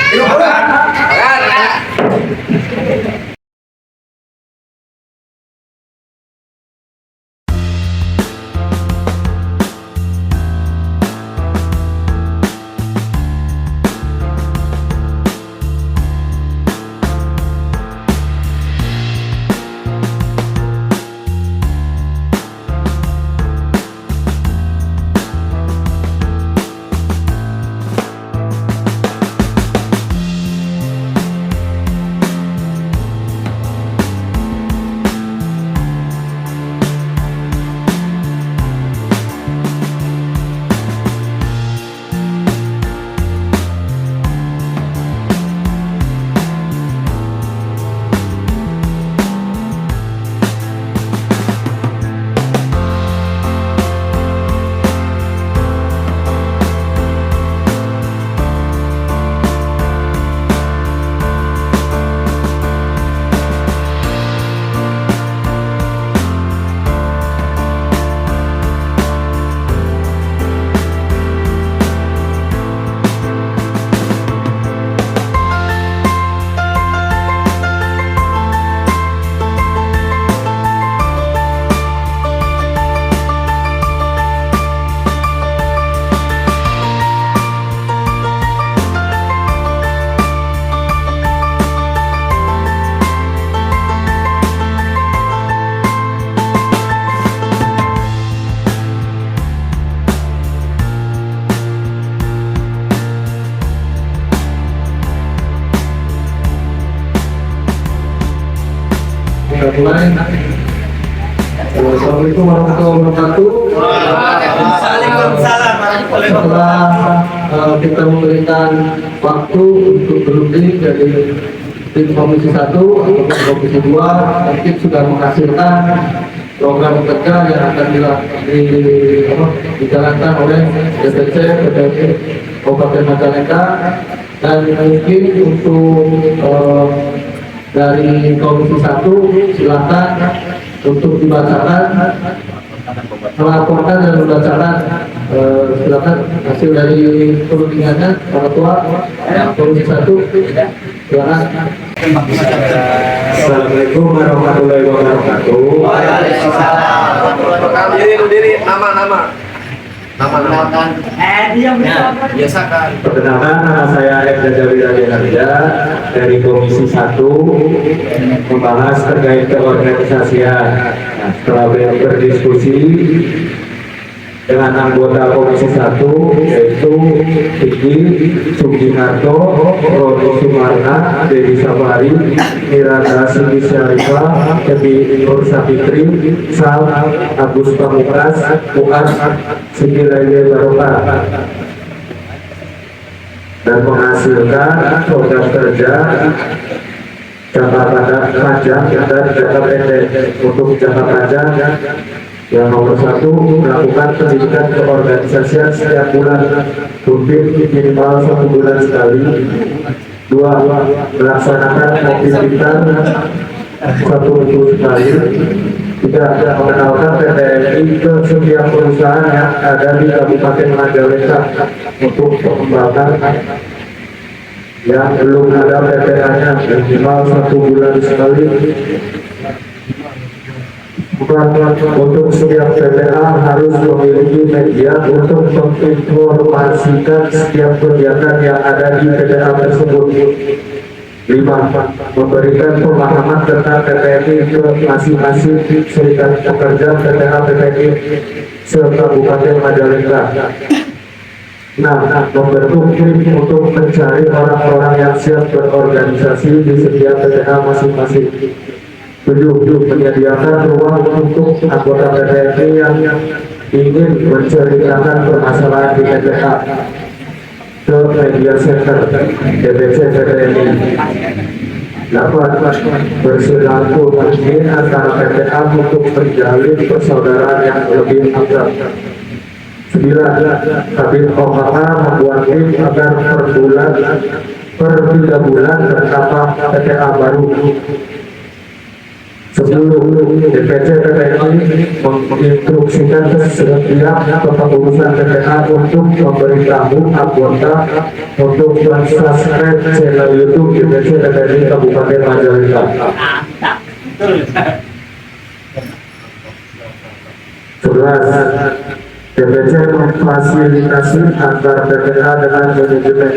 Mulai. Assalamualaikum warahmatullahi wabarakatuh. Setelah kita memberikan waktu untuk berunding dari tim komisi 1 ataupun komisi 2, mungkin sudah menghasilkan program kerja yang akan dijalankan oleh DPC Kabupaten Majalengka, dan mungkin untuk dari komisi 1 silakan untuk dibacakan, melaporkan dan membacakan silakan hasil dari perundingannya para tua komisi 1. Silakan. Assalamualaikum warahmatullahi wabarakatuh. Diri, nama. Biasakan. Perkenalkan, nama saya Eka Jawira Denarida dari Komisi 1 membahas terkait keorganisasian. Nah, setelah berdiskusi dengan anggota Komisi 1 yaitu Iki, Sugiharto, Roni Sumarna, Dewi Safari, Miranda Siti Syarifah, Ebi Nur Sapitri, Sal, Agus Pamukas, Muas, Siti Laile Barokah, dan menghasilkan program kerja jangka panjang dan jangka pendek. Untuk jangka panjang, yang nomor 1, melakukan pendidikan keorganisasian setiap bulan, rutin minimal 1 bulan sekali. 2, melaksanakan aktivitas 1 minggu sekali. 3, mengenalkan PTMI ke setiap perusahaan yang ada di Kabupaten Majalengka untuk pengembangan yang belum ada PPA-nya minimal 1 bulan sekali. Untuk setiap PPA harus memiliki media untuk menginformasikan setiap kegiatan yang ada di PPA tersebut. 5, memberikan pemahaman tentang PPMI ke masing-masing serikat pekerja PPA PPMI se-Kabupaten Majalengka. 6, membentuk tim untuk mencari orang-orang yang siap berorganisasi di setiap PPA masing-masing. 7, menyediakan ruang untuk anggota PPMI yang ingin menceritakan permasalahan di PPA ke media center DPC PPMI. 8, bersilaturahmi antara PPA untuk menjalin persaudaraan yang lebih akrab. 9, Kabin OKK membuat tim agar per 3 bulan bertambah PPA baru. 10, DPC PPMI menginstruksikan setiap kepengurusan PPA untuk memberitahu anggota untuk mensubscribe channel YouTube DPC PPMI Kabupaten Majalengka. 11, DPC memfasilitasi antar PPA dengan manajemen.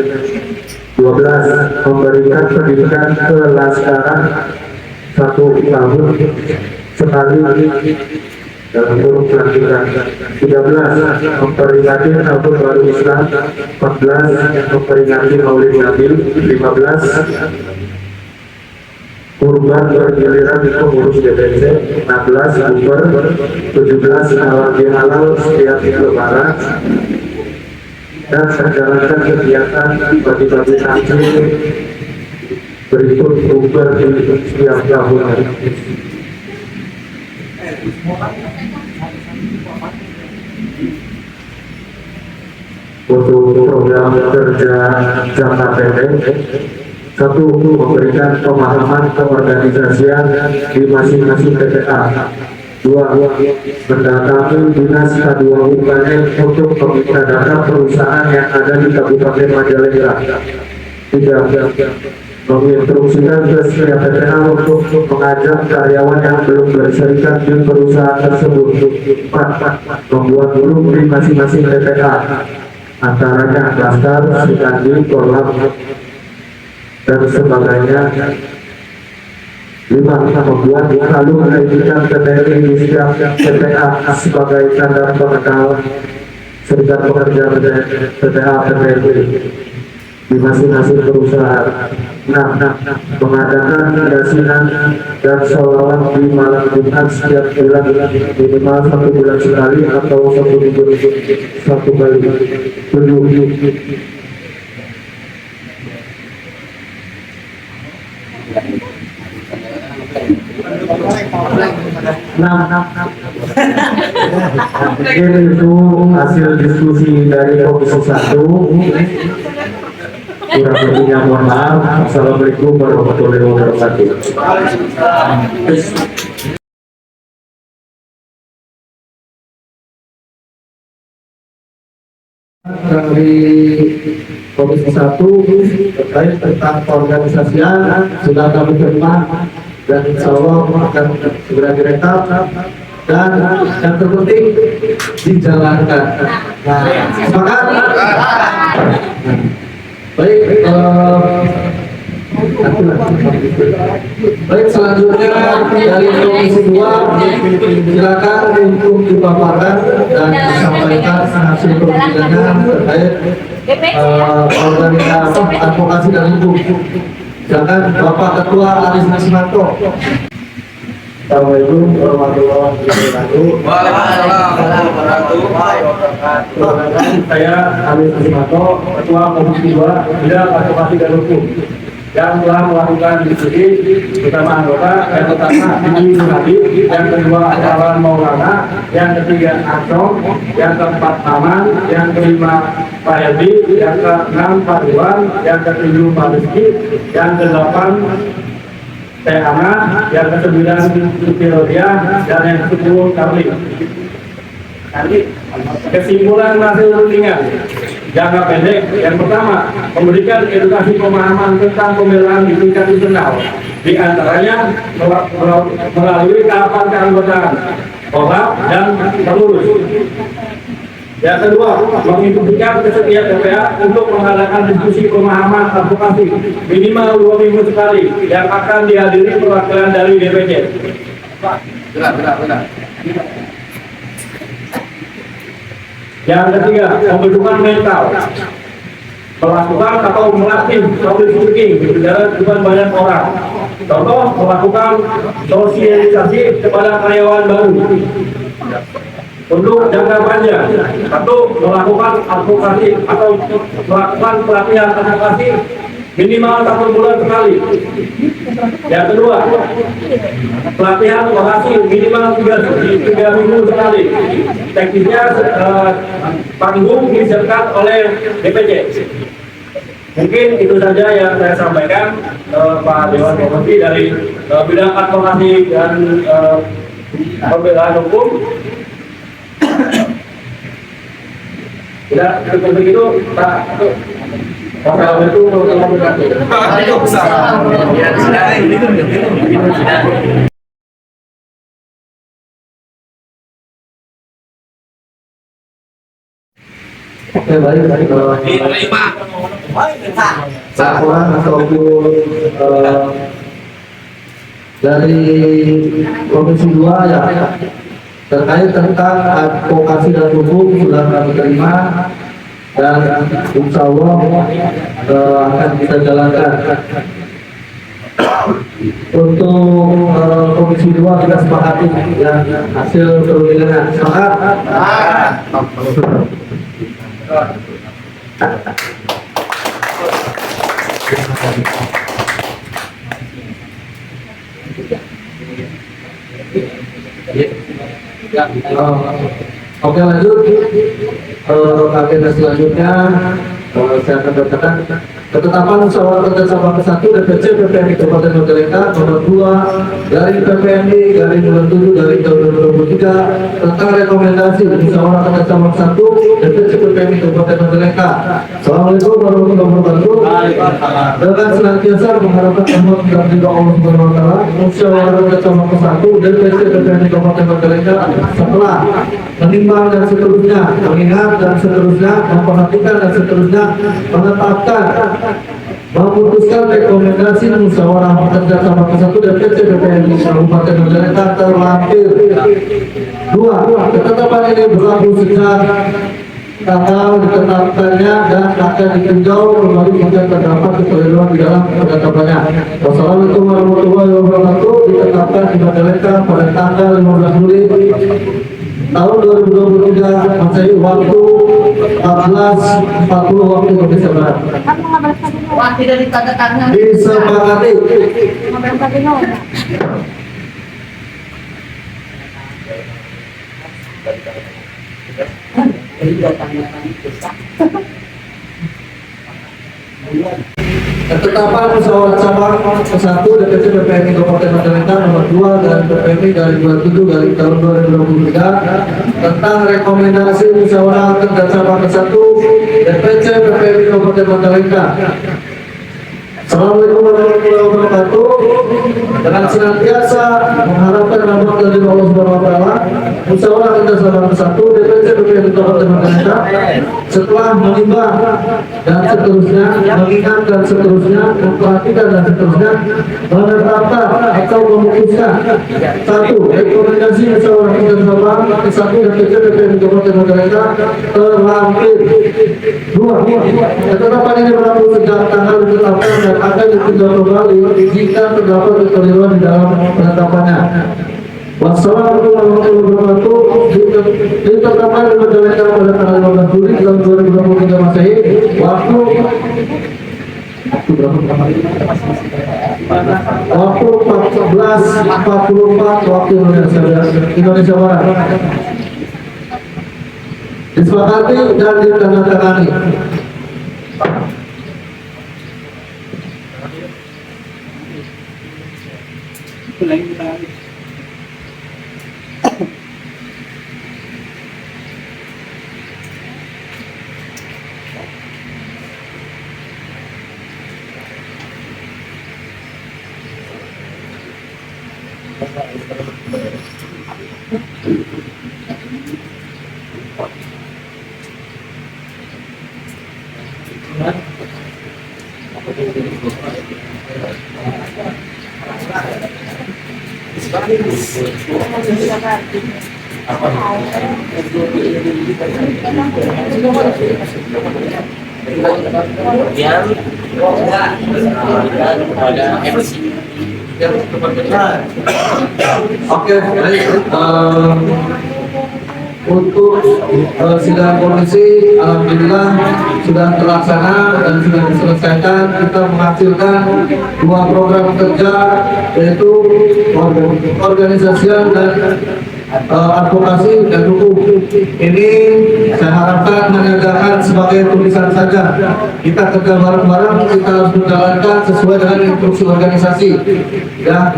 12, memberikan pendidikan kelaskaran 1 tahun sekali dalam kurung pelantikan. 13, memperingati Tahun Baru Islam. 14, memperingati Maulid Nabi. 15, kurban bergiliran pengurus DPC. 16, bubar. 17, halal bihalal setiap lebaran dan menjalankan kegiatan bagi-bagi takjil berikut bubar di setiap tahun. Untuk program kerja jangka pendek, 1, memberikan pemahaman keorganisasian di masing-masing PPA. 2, mendatangi dinas K2 UKM untuk meminta data perusahaan yang ada di Kabupaten Majalengka. 3, menginstruksikan ke setiap PPA untuk mengajak karyawan yang belum berserikat di perusahaan tersebut. 4, membuat grup di masing-masing PPA, antaranya klaster, sikandi, kolam, dan sebagainya. 5, membuat kalung identitas PPMI di setiap PPA sebagai tanda pengenal serikat pekerja PPA PPMI di masing-masing perusahaan. 6, mengadakan yasinan dan sholawat di malam Jumat setiap bulan minimal 1 bulan sekali atau 1 minggu 1 kali. 7, mungkin itu hasil diskusi dari Komisi 1. Kurang lebihnya mohon maaf. Assalamualaikum warahmatullahi wabarakatuh. Dari Komisi 1 terkait tentang organisasian sudah kami terima dan insya Allah akan segera direkap dan yang terpenting dijalankan. Nah, sepakat? Baik, baik, selanjutnya dari Komisi 2 silakan untuk dipaparkan dan disampaikan hasil perbincangan terkait organisasi advokasi dan hukum. Silakan Bapak Ketua Aris Nasimanto. Assalamualaikum warahmatullahi wabarakatuh. Waalaikumsalam warahmatullahi wabarakatuh. Saya Aris Nasimanto, Ketua Komisi 2 Bidang Advokasi dan Hukum, yang telah melakukan diskusi bersama anggota. Yang pertama Bibi Nurhadi, yang kedua Alan Maulana, yang ketiga Acong, yang keempat Aman, yang kelima Pak Herdi, yang keenam Pak Iwan, yang ketujuh Pak Rizky, yang kedelapan Teh Ana, yang ke-9 Siti Rodia, dan yang ke-10 Karli. Kesimpulan hasil rundingan jangka pendek yang pertama, memberikan edukasi pemahaman tentang pembelaan di tingkat internal, di antaranya melalui tahapan keanggotaan, OHAP, dan pengurus. Yang kedua, menginstruksikan ke setiap TPA untuk mengadakan diskusi pemahaman advokasi minimal 2 minggu sekali yang akan dihadiri perwakilan dari DPC. Benar. Yang ketiga, pembentukan mental, melakukan atau melatih public speaking di depan banyak orang. Contoh, melakukan sosialisasi kepada karyawan baru. Untuk jangka panjang, satu, melakukan advokasi atau melakukan pelatihan advokasi minimal 1 bulan sekali. Yang kedua, pelatihan advokasi minimal 3 minggu sekali. Teknisnya panggung disiapkan oleh DPC. Mungkin itu saja yang saya sampaikan, Pak Dewan Komisi dari bidang advokasi dan pembelaan hukum. Tidak cukup begitu, Pak. Wassalamualaikum warahmatullahi wabarakatuh. Waalaikumsalam. Ya, silakan. Oke, baik. Diterima. Laporan ataupun dari Komisi 2 ya terkait tentang advokasi dan hukum sudah kami terima dan insya Allah akan kita jalankan. Untuk Komisi 2 kita sepakati ya hasil perundingan. Sepakat? Oke, lanjut. Agenda selanjutnya saya akan bacakan ketetapan musyawarah kerjasama ke-1 DPC PPMI Kabupaten Majalengka nomor 2 dari PPMI garing bulan 7 dari tahun 2023 tentang rekomendasi musyawarah kerjasama ke-1 DPC PPMI Kabupaten Majalengka. Assalamualaikum warahmatullahi wabarakatuh. Dengan senantiasa mengharapkan rahmat dan ridho Allah Subhanahu wa taala, musyawarah kerjasama ke-1 DPC PPMI Kabupaten Majalengka setelah menimbang dan seterusnya, mengingat dan seterusnya, memperhatikan dan seterusnya, menetapkan, memutuskan rekomendasi musyawarah kerjasama ke-1 DPC PPMI Kabupaten Majalengka terlampir. 2. Ketetapan ini berlaku sejak tanggal ditetapkannya dan akan ditinjau kembali jika terdapat kekeliruan di dalam ketetapannya. Wassalamualaikum warahmatullahi wabarakatuh. Ditetapkan di Majalengka pada tanggal 15 Juli tahun 2023 Masehi waktu 14.40 waktu Indonesia Barat. Wah, tidak ditandatangan. Disepakati. Ketetapan musyawarah cabang ke-1 DPC PPMI Kabupaten Majalengka nomor 2 dan PPMI dari 27 dari tahun 2023 tentang rekomendasi musyawarah kerja cabang ke-1 DPC PPMI Kabupaten Majalengka. Assalamualaikum warahmatullahi wabarakatuh. Dengan senantiasa mengharapkan rahmat dari Allah Subhanahu wa taala, musyawarah kerjasama bersatu DPC DPRD Kabupaten Majalengka setelah menimbang dan seterusnya, mengingat dan seterusnya, memperhatikan dan seterusnya, menetapkan atau memutuskan satu rekomendasi musyawarah kerjasama satu DPC DPRD Kabupaten Majalengka terlampir. Dua, ketetapan ini berlaku sejak tanggal ditetapkan dan akan ditinjau kembali jika terdapat kekeliruan di dalam penetapannya. Wassalamualaikum warahmatullahi wabarakatuh. Ditetapkan di Majalengka pada tanggal 15 Juli tahun 2023 Masehi. Waktu waktu 14.44 waktu Indonesia Barat. Disepakati dan ditandatangani. Oke, baik. Untuk sidang komisi alhamdulillah sudah terlaksana dan sudah diselesaikan. Kita menghasilkan 2 program kerja, yaitu organisasian dan advokasi dan hukum. Ini saya harapkan menegakkan sebagai tulisan saja. Kita kerja bareng-bareng, kita harus menjalankan sesuai dengan instruksi organisasi. Ya,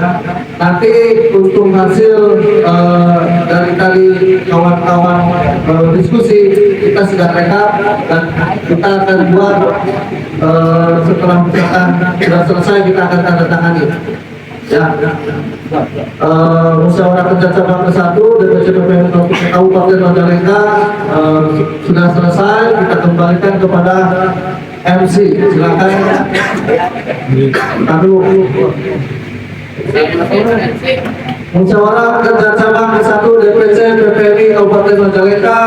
nanti untuk hasil dari tadi kawan-kawan diskusi kita sudah rekap dan kita akan buat setelah misalkan sudah selesai kita akan tanda tangani. Ya, musyawarah kerjasama ke-1 DPC DPRD Kabupaten Majalengka sudah selesai. Kita kembalikan kepada MC. Silakan. Aduh. Musyawarah kerjasama ke-1 DPC DPRD Kabupaten Majalengka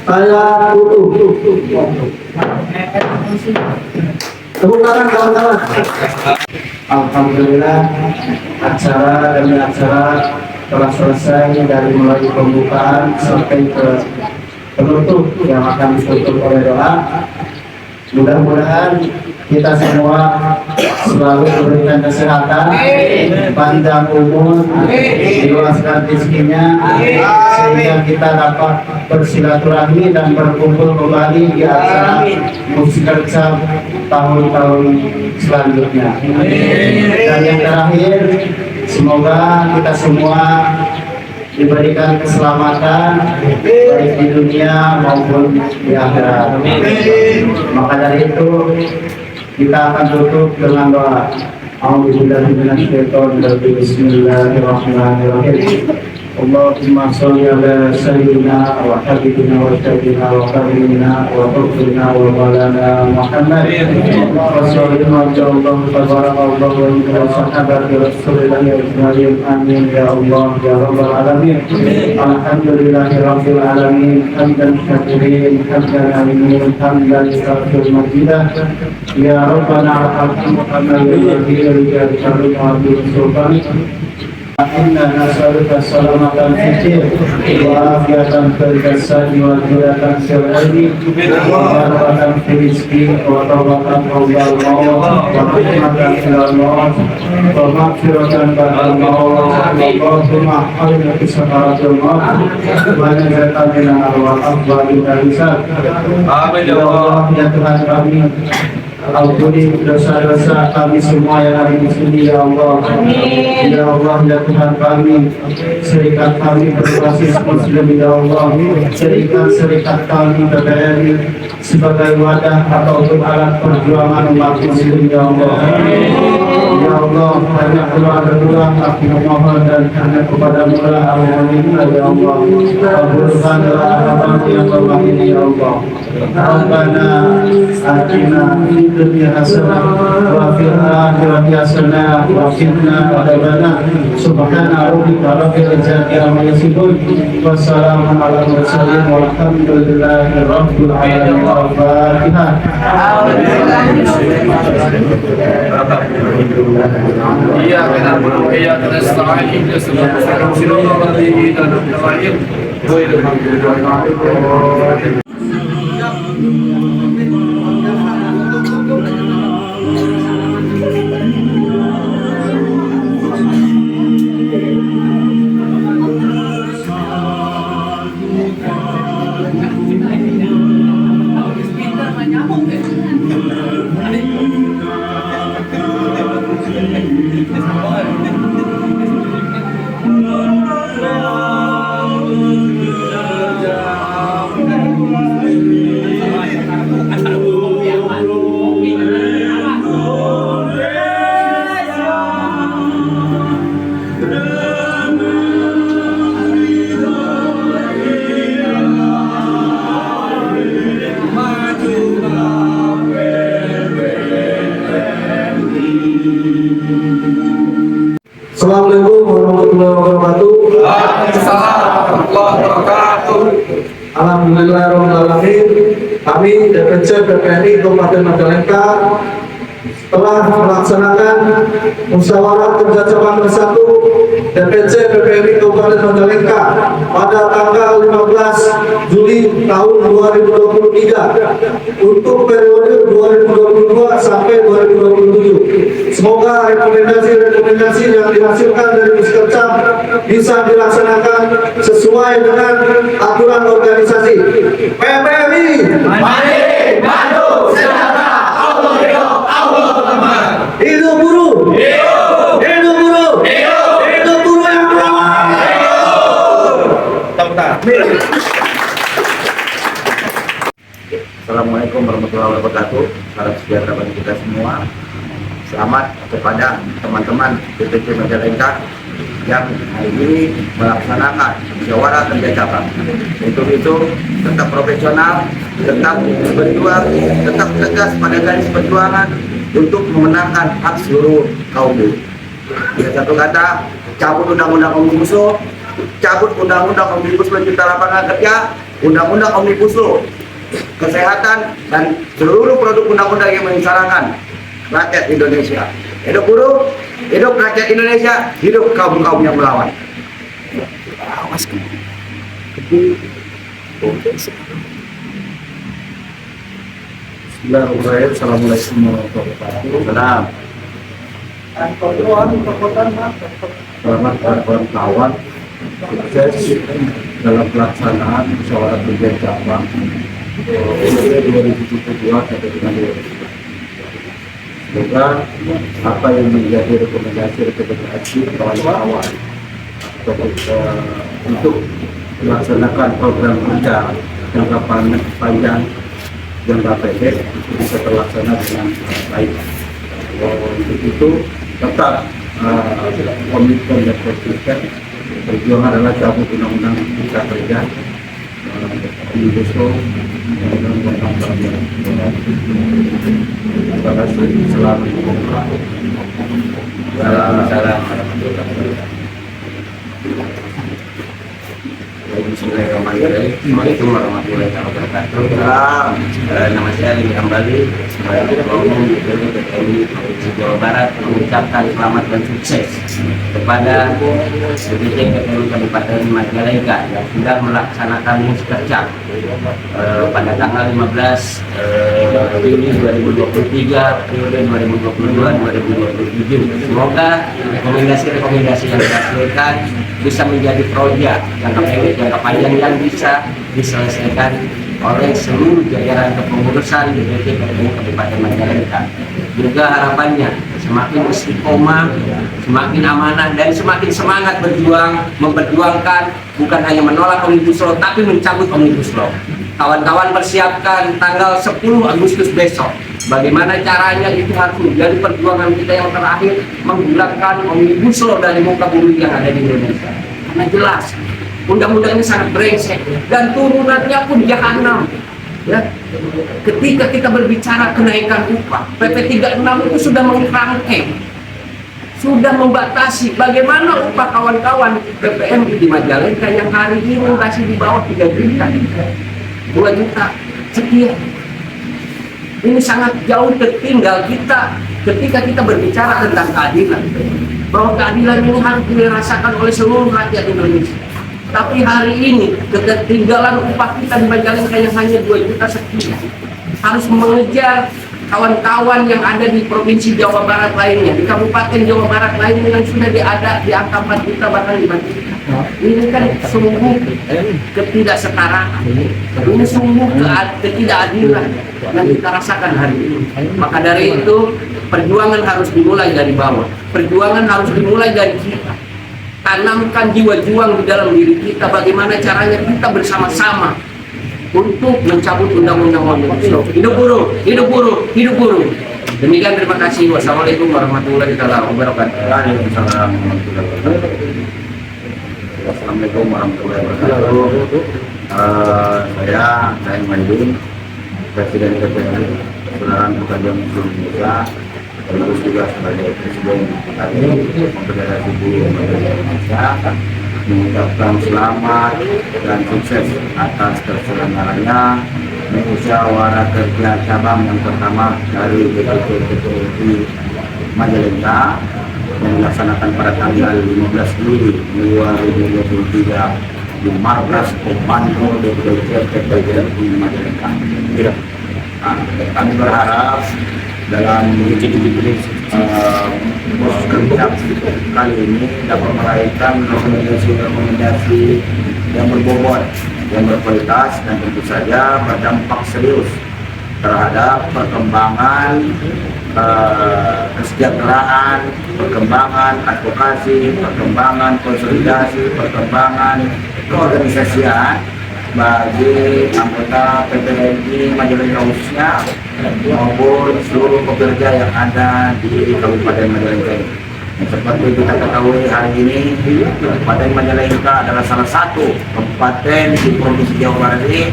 saya tutup. Tepuk tangan kawan-kawan. Alhamdulillah acara demi acara telah selesai dari mulai pembukaan sampai ke penutup yang akan ditutup oleh doa. Mudah-mudahan kita semua selalu diberikan kesehatan, panjang umur, diluaskan rezekinya, sehingga kita dapat bersilaturahmi dan berkumpul kembali di acara Muskerja tahun-tahun selanjutnya. Dan yang terakhir, semoga kita semua diberikan keselamatan baik di dunia maupun di akhirat. Maka dari itu kita akan tutup dengan doa. Bismillahirrahmanirrahim. Allahumma sholli ala sayyidina wa habibina wa syafina wa karimina wa tuqina wa balana Muhammad wa sallallahu tabaraka wa sahabat Rasulullah Ismail. Amin ya Allah ya rabbal alamin. Alhamdulillahi rabbil alamin. Hamdan syakirin, hamdan alimin, hamdan syakir majidah. Ya Rabbana alhamdulillah ya Rabbal Inna nas'aluka salamatan fikir wa afiatan fil jasadi wa hidayatan fil ilmi wa barakatan fil rizqi wa tawbatan qabla al-maut wa hikmatan fil maut wa maghfiratan ba'da al-maut. Allahumma hamdina fi sakaratil maut wa najatan min al-arwah afdal hisab. Amin ya Allah. Ya Tuhan kami, ampuni dosa-dosa kami semua yang ada di sini ya Allah. Amin. Ya Allah ya Tuhan kami, serikat kami berbasis Muslim ya Allah, serikat kami PPRI sebagai wadah atau untuk alat perjuangan umat muslim ya Allah. Ya Allah, banyak doa-doa aku memohon dan hanya kepada Mola Al-Mu'minina ya Allah. Kabulkanlah hamba yang lemah ini ya Allah. Rabbana atina fid dunya hasanah wa fil akhirati hasanah wa qina adzabannar. Subhana rabbika rabbil izzati amma yasifun. Wassalamu ala mursalin walhamdulillahi rabbil alamin. Al-Fatihah. Iya, kita belum iya kita setelah ini sudah silakan lagi dan terakhir. Assalamualaikum warahmatullahi wabarakatuh. Waalaikumsalam warahmatullahi wabarakatuh. Alhamdulillahirrahmanirrahim. Kami DPC PPNI Kabupaten Majalengka telah melaksanakan musyawarah kerja cabang ke-1 DPC PPNI Kabupaten Majalengka pada tanggal 15 Juli tahun 2023 untuk periode 2022 sampai 2027. Semoga rekomendasi-rekomendasi yang dihasilkan dari Muskercam bisa dilaksanakan sesuai dengan aturan organisasi. PPNI Mari maju sejahtera, Allah hidup, Allah aman. hidup buruh, Hidup, hidup buruh, hidup, hidup buruh yang beramal. Assalamualaikum warahmatullahi wabarakatuh. Salam sejahtera bagi kita semua. Selamat kepada teman-teman DPC Majalengka yang hari ini melaksanakan musyawarah kerja cabang. Untuk itu tetap profesional, tetap berjuang, tetap tegas pada garis perjuangan untuk memenangkan hak seluruh kaum buruh. Dengan satu kata, cabut undang-undang Omnibus Law, cabut undang-undang Omnibus Law Cipta Lapangan Kerja, undang-undang Omnibus Law Kesehatan, dan seluruh produk undang-undang yang menyengsarakan rakyat Indonesia. Hidup buruh, hidup rakyat Indonesia, hidup kaum-kaum yang melawan. Bismillahirrahmanirrahim. Assalamualaikum warahmatullahi wabarakatuh. Selamat kawan-kawan, sukses dalam pelaksanaan musyawarah kerja cabang periode 2022 sampai dengan 2023. Semoga apa yang menjadi rekomendasi kawan-kawan untuk melaksanakan program kerja jangka panjang, jangka pendek bisa terlaksana dengan baik. Untuk itu tetap komitmen dan konsisten. Perjuangan adalah cabut undang-undang Cipta Kerja, Omnibus Law, undang-undang kerja. Terima kasih. Selamat Bismillahirrahmanirrahim. Assalamualaikum warahmatullahi wabarakatuh. Nama saya Lili Hambali, sebagai Ketua Umum DPD PPNI Provinsi Jawa Barat, mengucapkan selamat dan sukses kepada DPC PPNI Kabupaten Majalengka yang sudah melaksanakan muskercam pada tanggal 15 Juli 2023 periode 2022-2027. Semoga rekomendasi-rekomendasi yang dihasilkan bisa menjadi proyek jangka pendek, jangka panjang yang bisa diselesaikan oleh seluruh jajaran kepengurusan DPC PPNI Kabupaten Majalengka. Juga harapannya semakin istiqomah, semakin amanah, dan semakin semangat berjuang, memperjuangkan bukan hanya menolak Omnibus Law tapi mencabut Omnibus Law. Kawan-kawan persiapkan tanggal 10 Agustus besok. Bagaimana caranya itu harus menjadi perjuangan kita yang terakhir menghilangkan omnibus law dari muka bumi yang ada di Indonesia. Karena jelas undang-undang ini sangat brengsek dan turunannya pun jahanam. Ya, ketika kita berbicara kenaikan upah, PP 36 itu sudah mengerangkeng, sudah membatasi bagaimana upah kawan-kawan PPMI di Majalengka yang hari ini masih di bawah 3 juta, 2 juta sekian. Ini sangat jauh tertinggal kita ketika kita berbicara tentang keadilan, bahwa keadilan ini harus dirasakan oleh seluruh rakyat Indonesia. Tapi hari ini ketertinggalan upah kita di Majalengka yang hanya 2 juta sekian, harus mengejar kawan-kawan yang ada di provinsi Jawa Barat lainnya, di kabupaten Jawa Barat lainnya yang sudah di angka 4 juta bahkan 5 juta. Ini kan sungguh ketidaksetaraan, ini sungguh ketidakadilan yang kita rasakan hari ini. Maka dari itu perjuangan harus dimulai dari bawah, perjuangan harus dimulai dari kita. Tanamkan jiwa juang di dalam diri kita, bagaimana caranya kita bersama-sama untuk mencabut undang-undang omnibus law. Hidup buruh, hidup buruh, hidup buruh. Demikian, terima kasih. Wassalamualaikum warahmatullahi wabarakatuh. Assalamualaikum warahmatullahi wabarakatuh. Saya Daeng Manding, Presiden PPMI Persaudaraan Pekerja Muslim Indonesia, sekaligus juga sebagai Presiden Konfederasi Buruh Indonesia, mengucapkan selamat dan sukses atas terselenggaranya musyawarah kerja cabang yang pertama dari DPP PPMI Majalengka yang dilaksanakan pada tanggal 15 Juli 2023 di Markas Komando DPP PPMI Majalengka. Kami berharap dalam kerja kali ini dapat melahirkan rekomendasi yang berbobot, yang berkualitas, dan tentu saja berdampak serius terhadap perkembangan kesejahteraan, perkembangan advokasi, perkembangan konsolidasi, perkembangan keorganisasian bagi anggota PPMI Majalengka khususnya maupun seluruh pekerja yang ada di Kabupaten Majalengka ini. Seperti kita ketahui hari ini, Kabupaten Majalengka adalah salah satu kabupaten di Provinsi Jawa Barat ini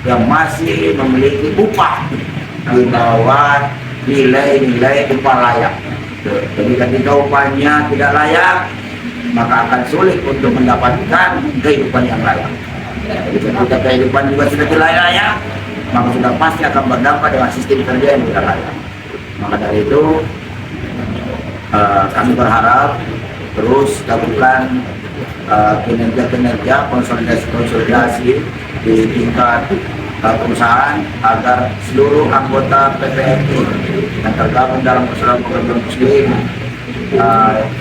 yang masih memiliki upah di bawah nilai-nilai upah layak. Jadi ketika upahnya tidak layak, maka akan sulit untuk mendapatkan kehidupan yang layak. Jadi ketika kehidupan juga sudah tidak layak, maka sudah pasti akan berdampak dengan sistem kerja yang tidak layak. Maka dari itu kami berharap terus lakukan kinerja-kinerja konsolidasi di tingkat perusahaan agar seluruh anggota PPMI yang tergabung dalam Persaudaraan Pekerja Muslim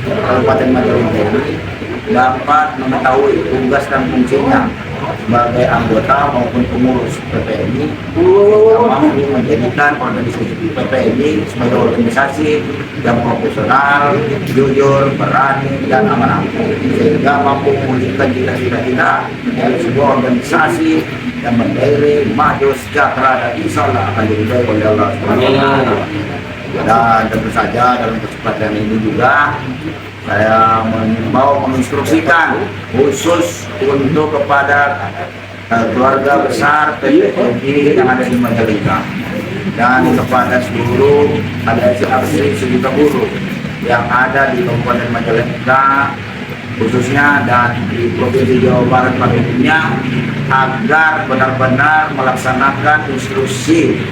Kabupaten Majalengka ini dapat mengetahui tugas dan fungsinya sebagai anggota maupun pengurus PPMI yang mampu menjadikan organisasi PPMI sebagai organisasi yang profesional, jujur, berani, dan amanah, sehingga mampu memulihkan cita-cita kita menjadi sebuah organisasi yang berdiri, maju, sejahtera, dan insya Allah akan diridhoi oleh Allah SWT. Dan tentu saja dalam kesempatan ini juga saya menginstruksikan khusus untuk kepada keluarga besar PPMI yang ada di Majalengka dan kepada seluruh aliansi aksi serikat buruh yang ada di Kabupaten Majalengka khususnya dan di Provinsi Jawa Barat pada umumnya, agar benar-benar melaksanakan instruksi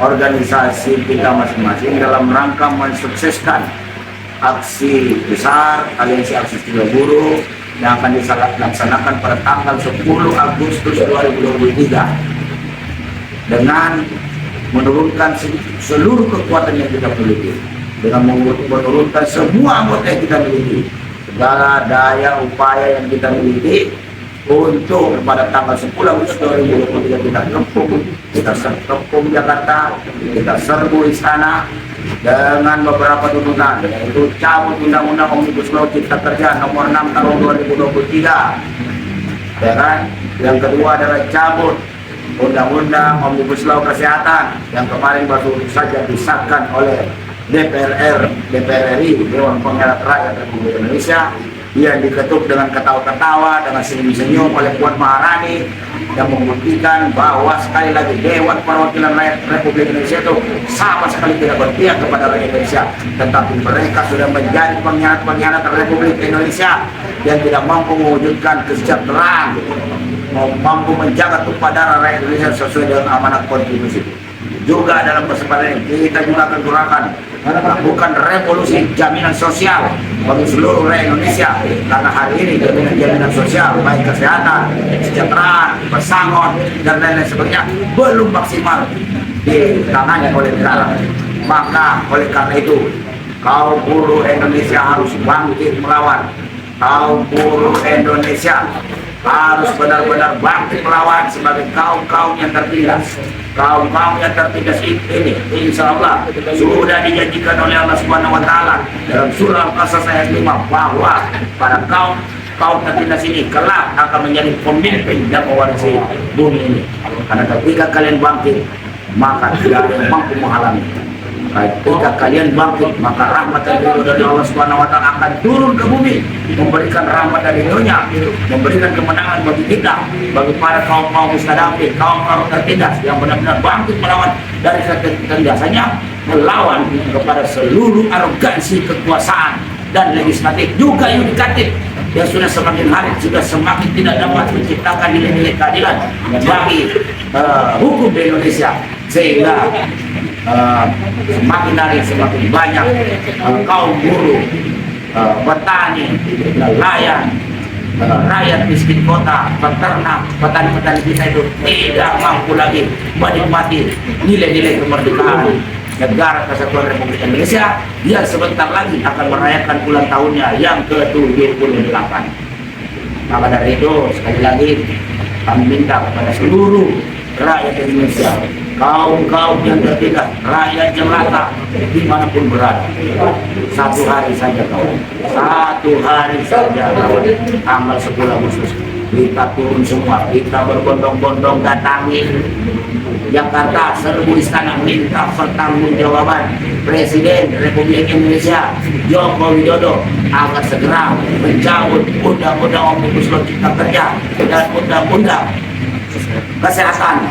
organisasi kita masing-masing dalam rangka mensukseskan aksi besar aliansi aksi serikat buruh yang akan dilaksanakan pada tanggal 10 Agustus 2023 dengan menurunkan seluruh kekuatan yang kita miliki, dengan menurunkan semua anggota yang kita miliki, segala daya upaya yang kita miliki untuk pada tanggal 10 Agustus 2023 kita kepung Jakarta, kita serbu istana dengan beberapa tuntutan, yaitu cabut Undang-Undang Omnibus Law Cipta Kerja Nomor 6 Tahun 2023, ya kan? Yang kedua adalah cabut Undang-Undang Omnibus Law Kesehatan yang kemarin baru saja disahkan oleh DPR RI, Dewan Perwakilan Rakyat Republik Indonesia, yang diketuk dengan ketawa-ketawa, dengan senyum-senyum oleh Puan Maharani, yang membuktikan bahwa sekali lagi Dewan Perwakilan Rakyat Republik Indonesia itu sama sekali tidak berpihak kepada rakyat Indonesia, tetapi mereka sudah menjadi pengkhianat-pengkhianat Republik Indonesia yang tidak mampu mewujudkan kesejahteraan, mampu menjaga tumpah darah rakyat Indonesia sesuai dengan amanat konstitusi. Juga dalam kesempatan ini kita juga akan gerakan melakukan revolusi jaminan sosial bagi seluruh rakyat Indonesia, karena hari ini jaminan sosial baik kesehatan, kesejahteraan, pesangon dan lain-lain sebagainya belum maksimal ditangani oleh negara. Maka oleh karena itu kaum buruh Indonesia harus bangkit melawan. Kaum buruh Indonesia harus benar-benar bangkit melawan sebagai kaum-kaum yang tertindas. Kaum-kaum yang tertindas ini insya Allah sudah dijanjikan oleh Allah Subhanahu wa Ta'ala dalam surah Al-Qasas ayat 5 bahwa para kaum tertindas ini kelak akan menjadi pemimpin dan mewarisi bumi ini. Karena ketika kalian bangkit, maka tidak ada yang mampu menghalangi. Ketika kalian bangkit, maka rahmat dari Allah Subhanahu wa Ta'ala akan turun ke bumi, memberikan rahmat dari dunia, memberikan kemenangan bagi kita, bagi para kaum-kaum mustadafin, kaum-kaum tertindas yang benar-benar bangkit melawan dari ketertindasannya, melawan kepada seluruh arogansi kekuasaan dan legislatif juga yudikatif yang sudah semakin hari sudah semakin tidak dapat menciptakan nilai-nilai keadilan bagi hukum di Indonesia, sehingga semakin hari semakin banyak kaum buruh, petani, nelayan, rakyat miskin kota, peternak, petani-petani kita itu tidak mampu lagi menikmati nilai-nilai kemerdekaan negara kesatuan Republik Indonesia yang sebentar lagi akan merayakan ulang tahunnya yang ke-78. Maka dari itu sekali lagi kami minta kepada seluruh rakyat Indonesia, kaum-kaum yang tertindas, rakyat jelata dimanapun berada, satu hari saja tanggal 10 Agustus kita turun semua, kita berbondong-bondong datangi Jakarta, serbu istana, minta pertanggungjawaban Presiden Republik Indonesia Joko Widodo agar segera mencabut undang-undang Omnibus Law Cipta Kerja dan undang-undang kesehatan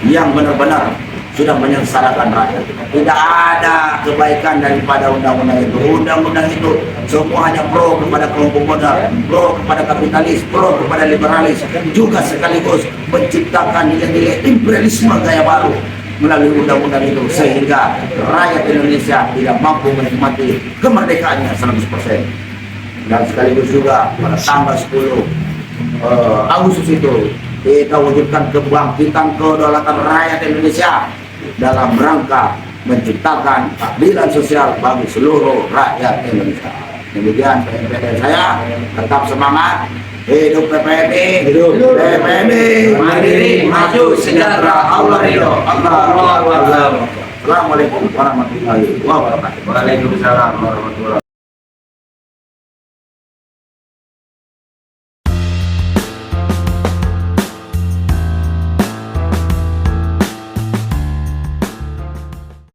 yang benar-benar sudah menyengsarakan rakyat. Tidak ada kebaikan daripada undang-undang itu. Undang-undang itu semua hanya pro kepada kelompok modal, pro kepada kapitalis, pro kepada liberalis, juga sekaligus menciptakan nilai-nilai imperialisme gaya baru melalui undang-undang itu, sehingga rakyat Indonesia tidak mampu menikmati kemerdekaannya 100%. Dan sekaligus juga pada tanggal 10 Agustus itu kita wujudkan kebangkitan kedaulatan rakyat Indonesia dalam rangka menciptakan keadilan sosial bagi seluruh rakyat Indonesia. Demikian PPD saya, tetap semangat, hidup PPD, hidup PPD, mandiri, maju, sejahtera, Allah ridho, Allah. Assalamualaikum warahmatullahi wabarakatuh. Waalaikumsalam warahmatullahi wabarakatuh.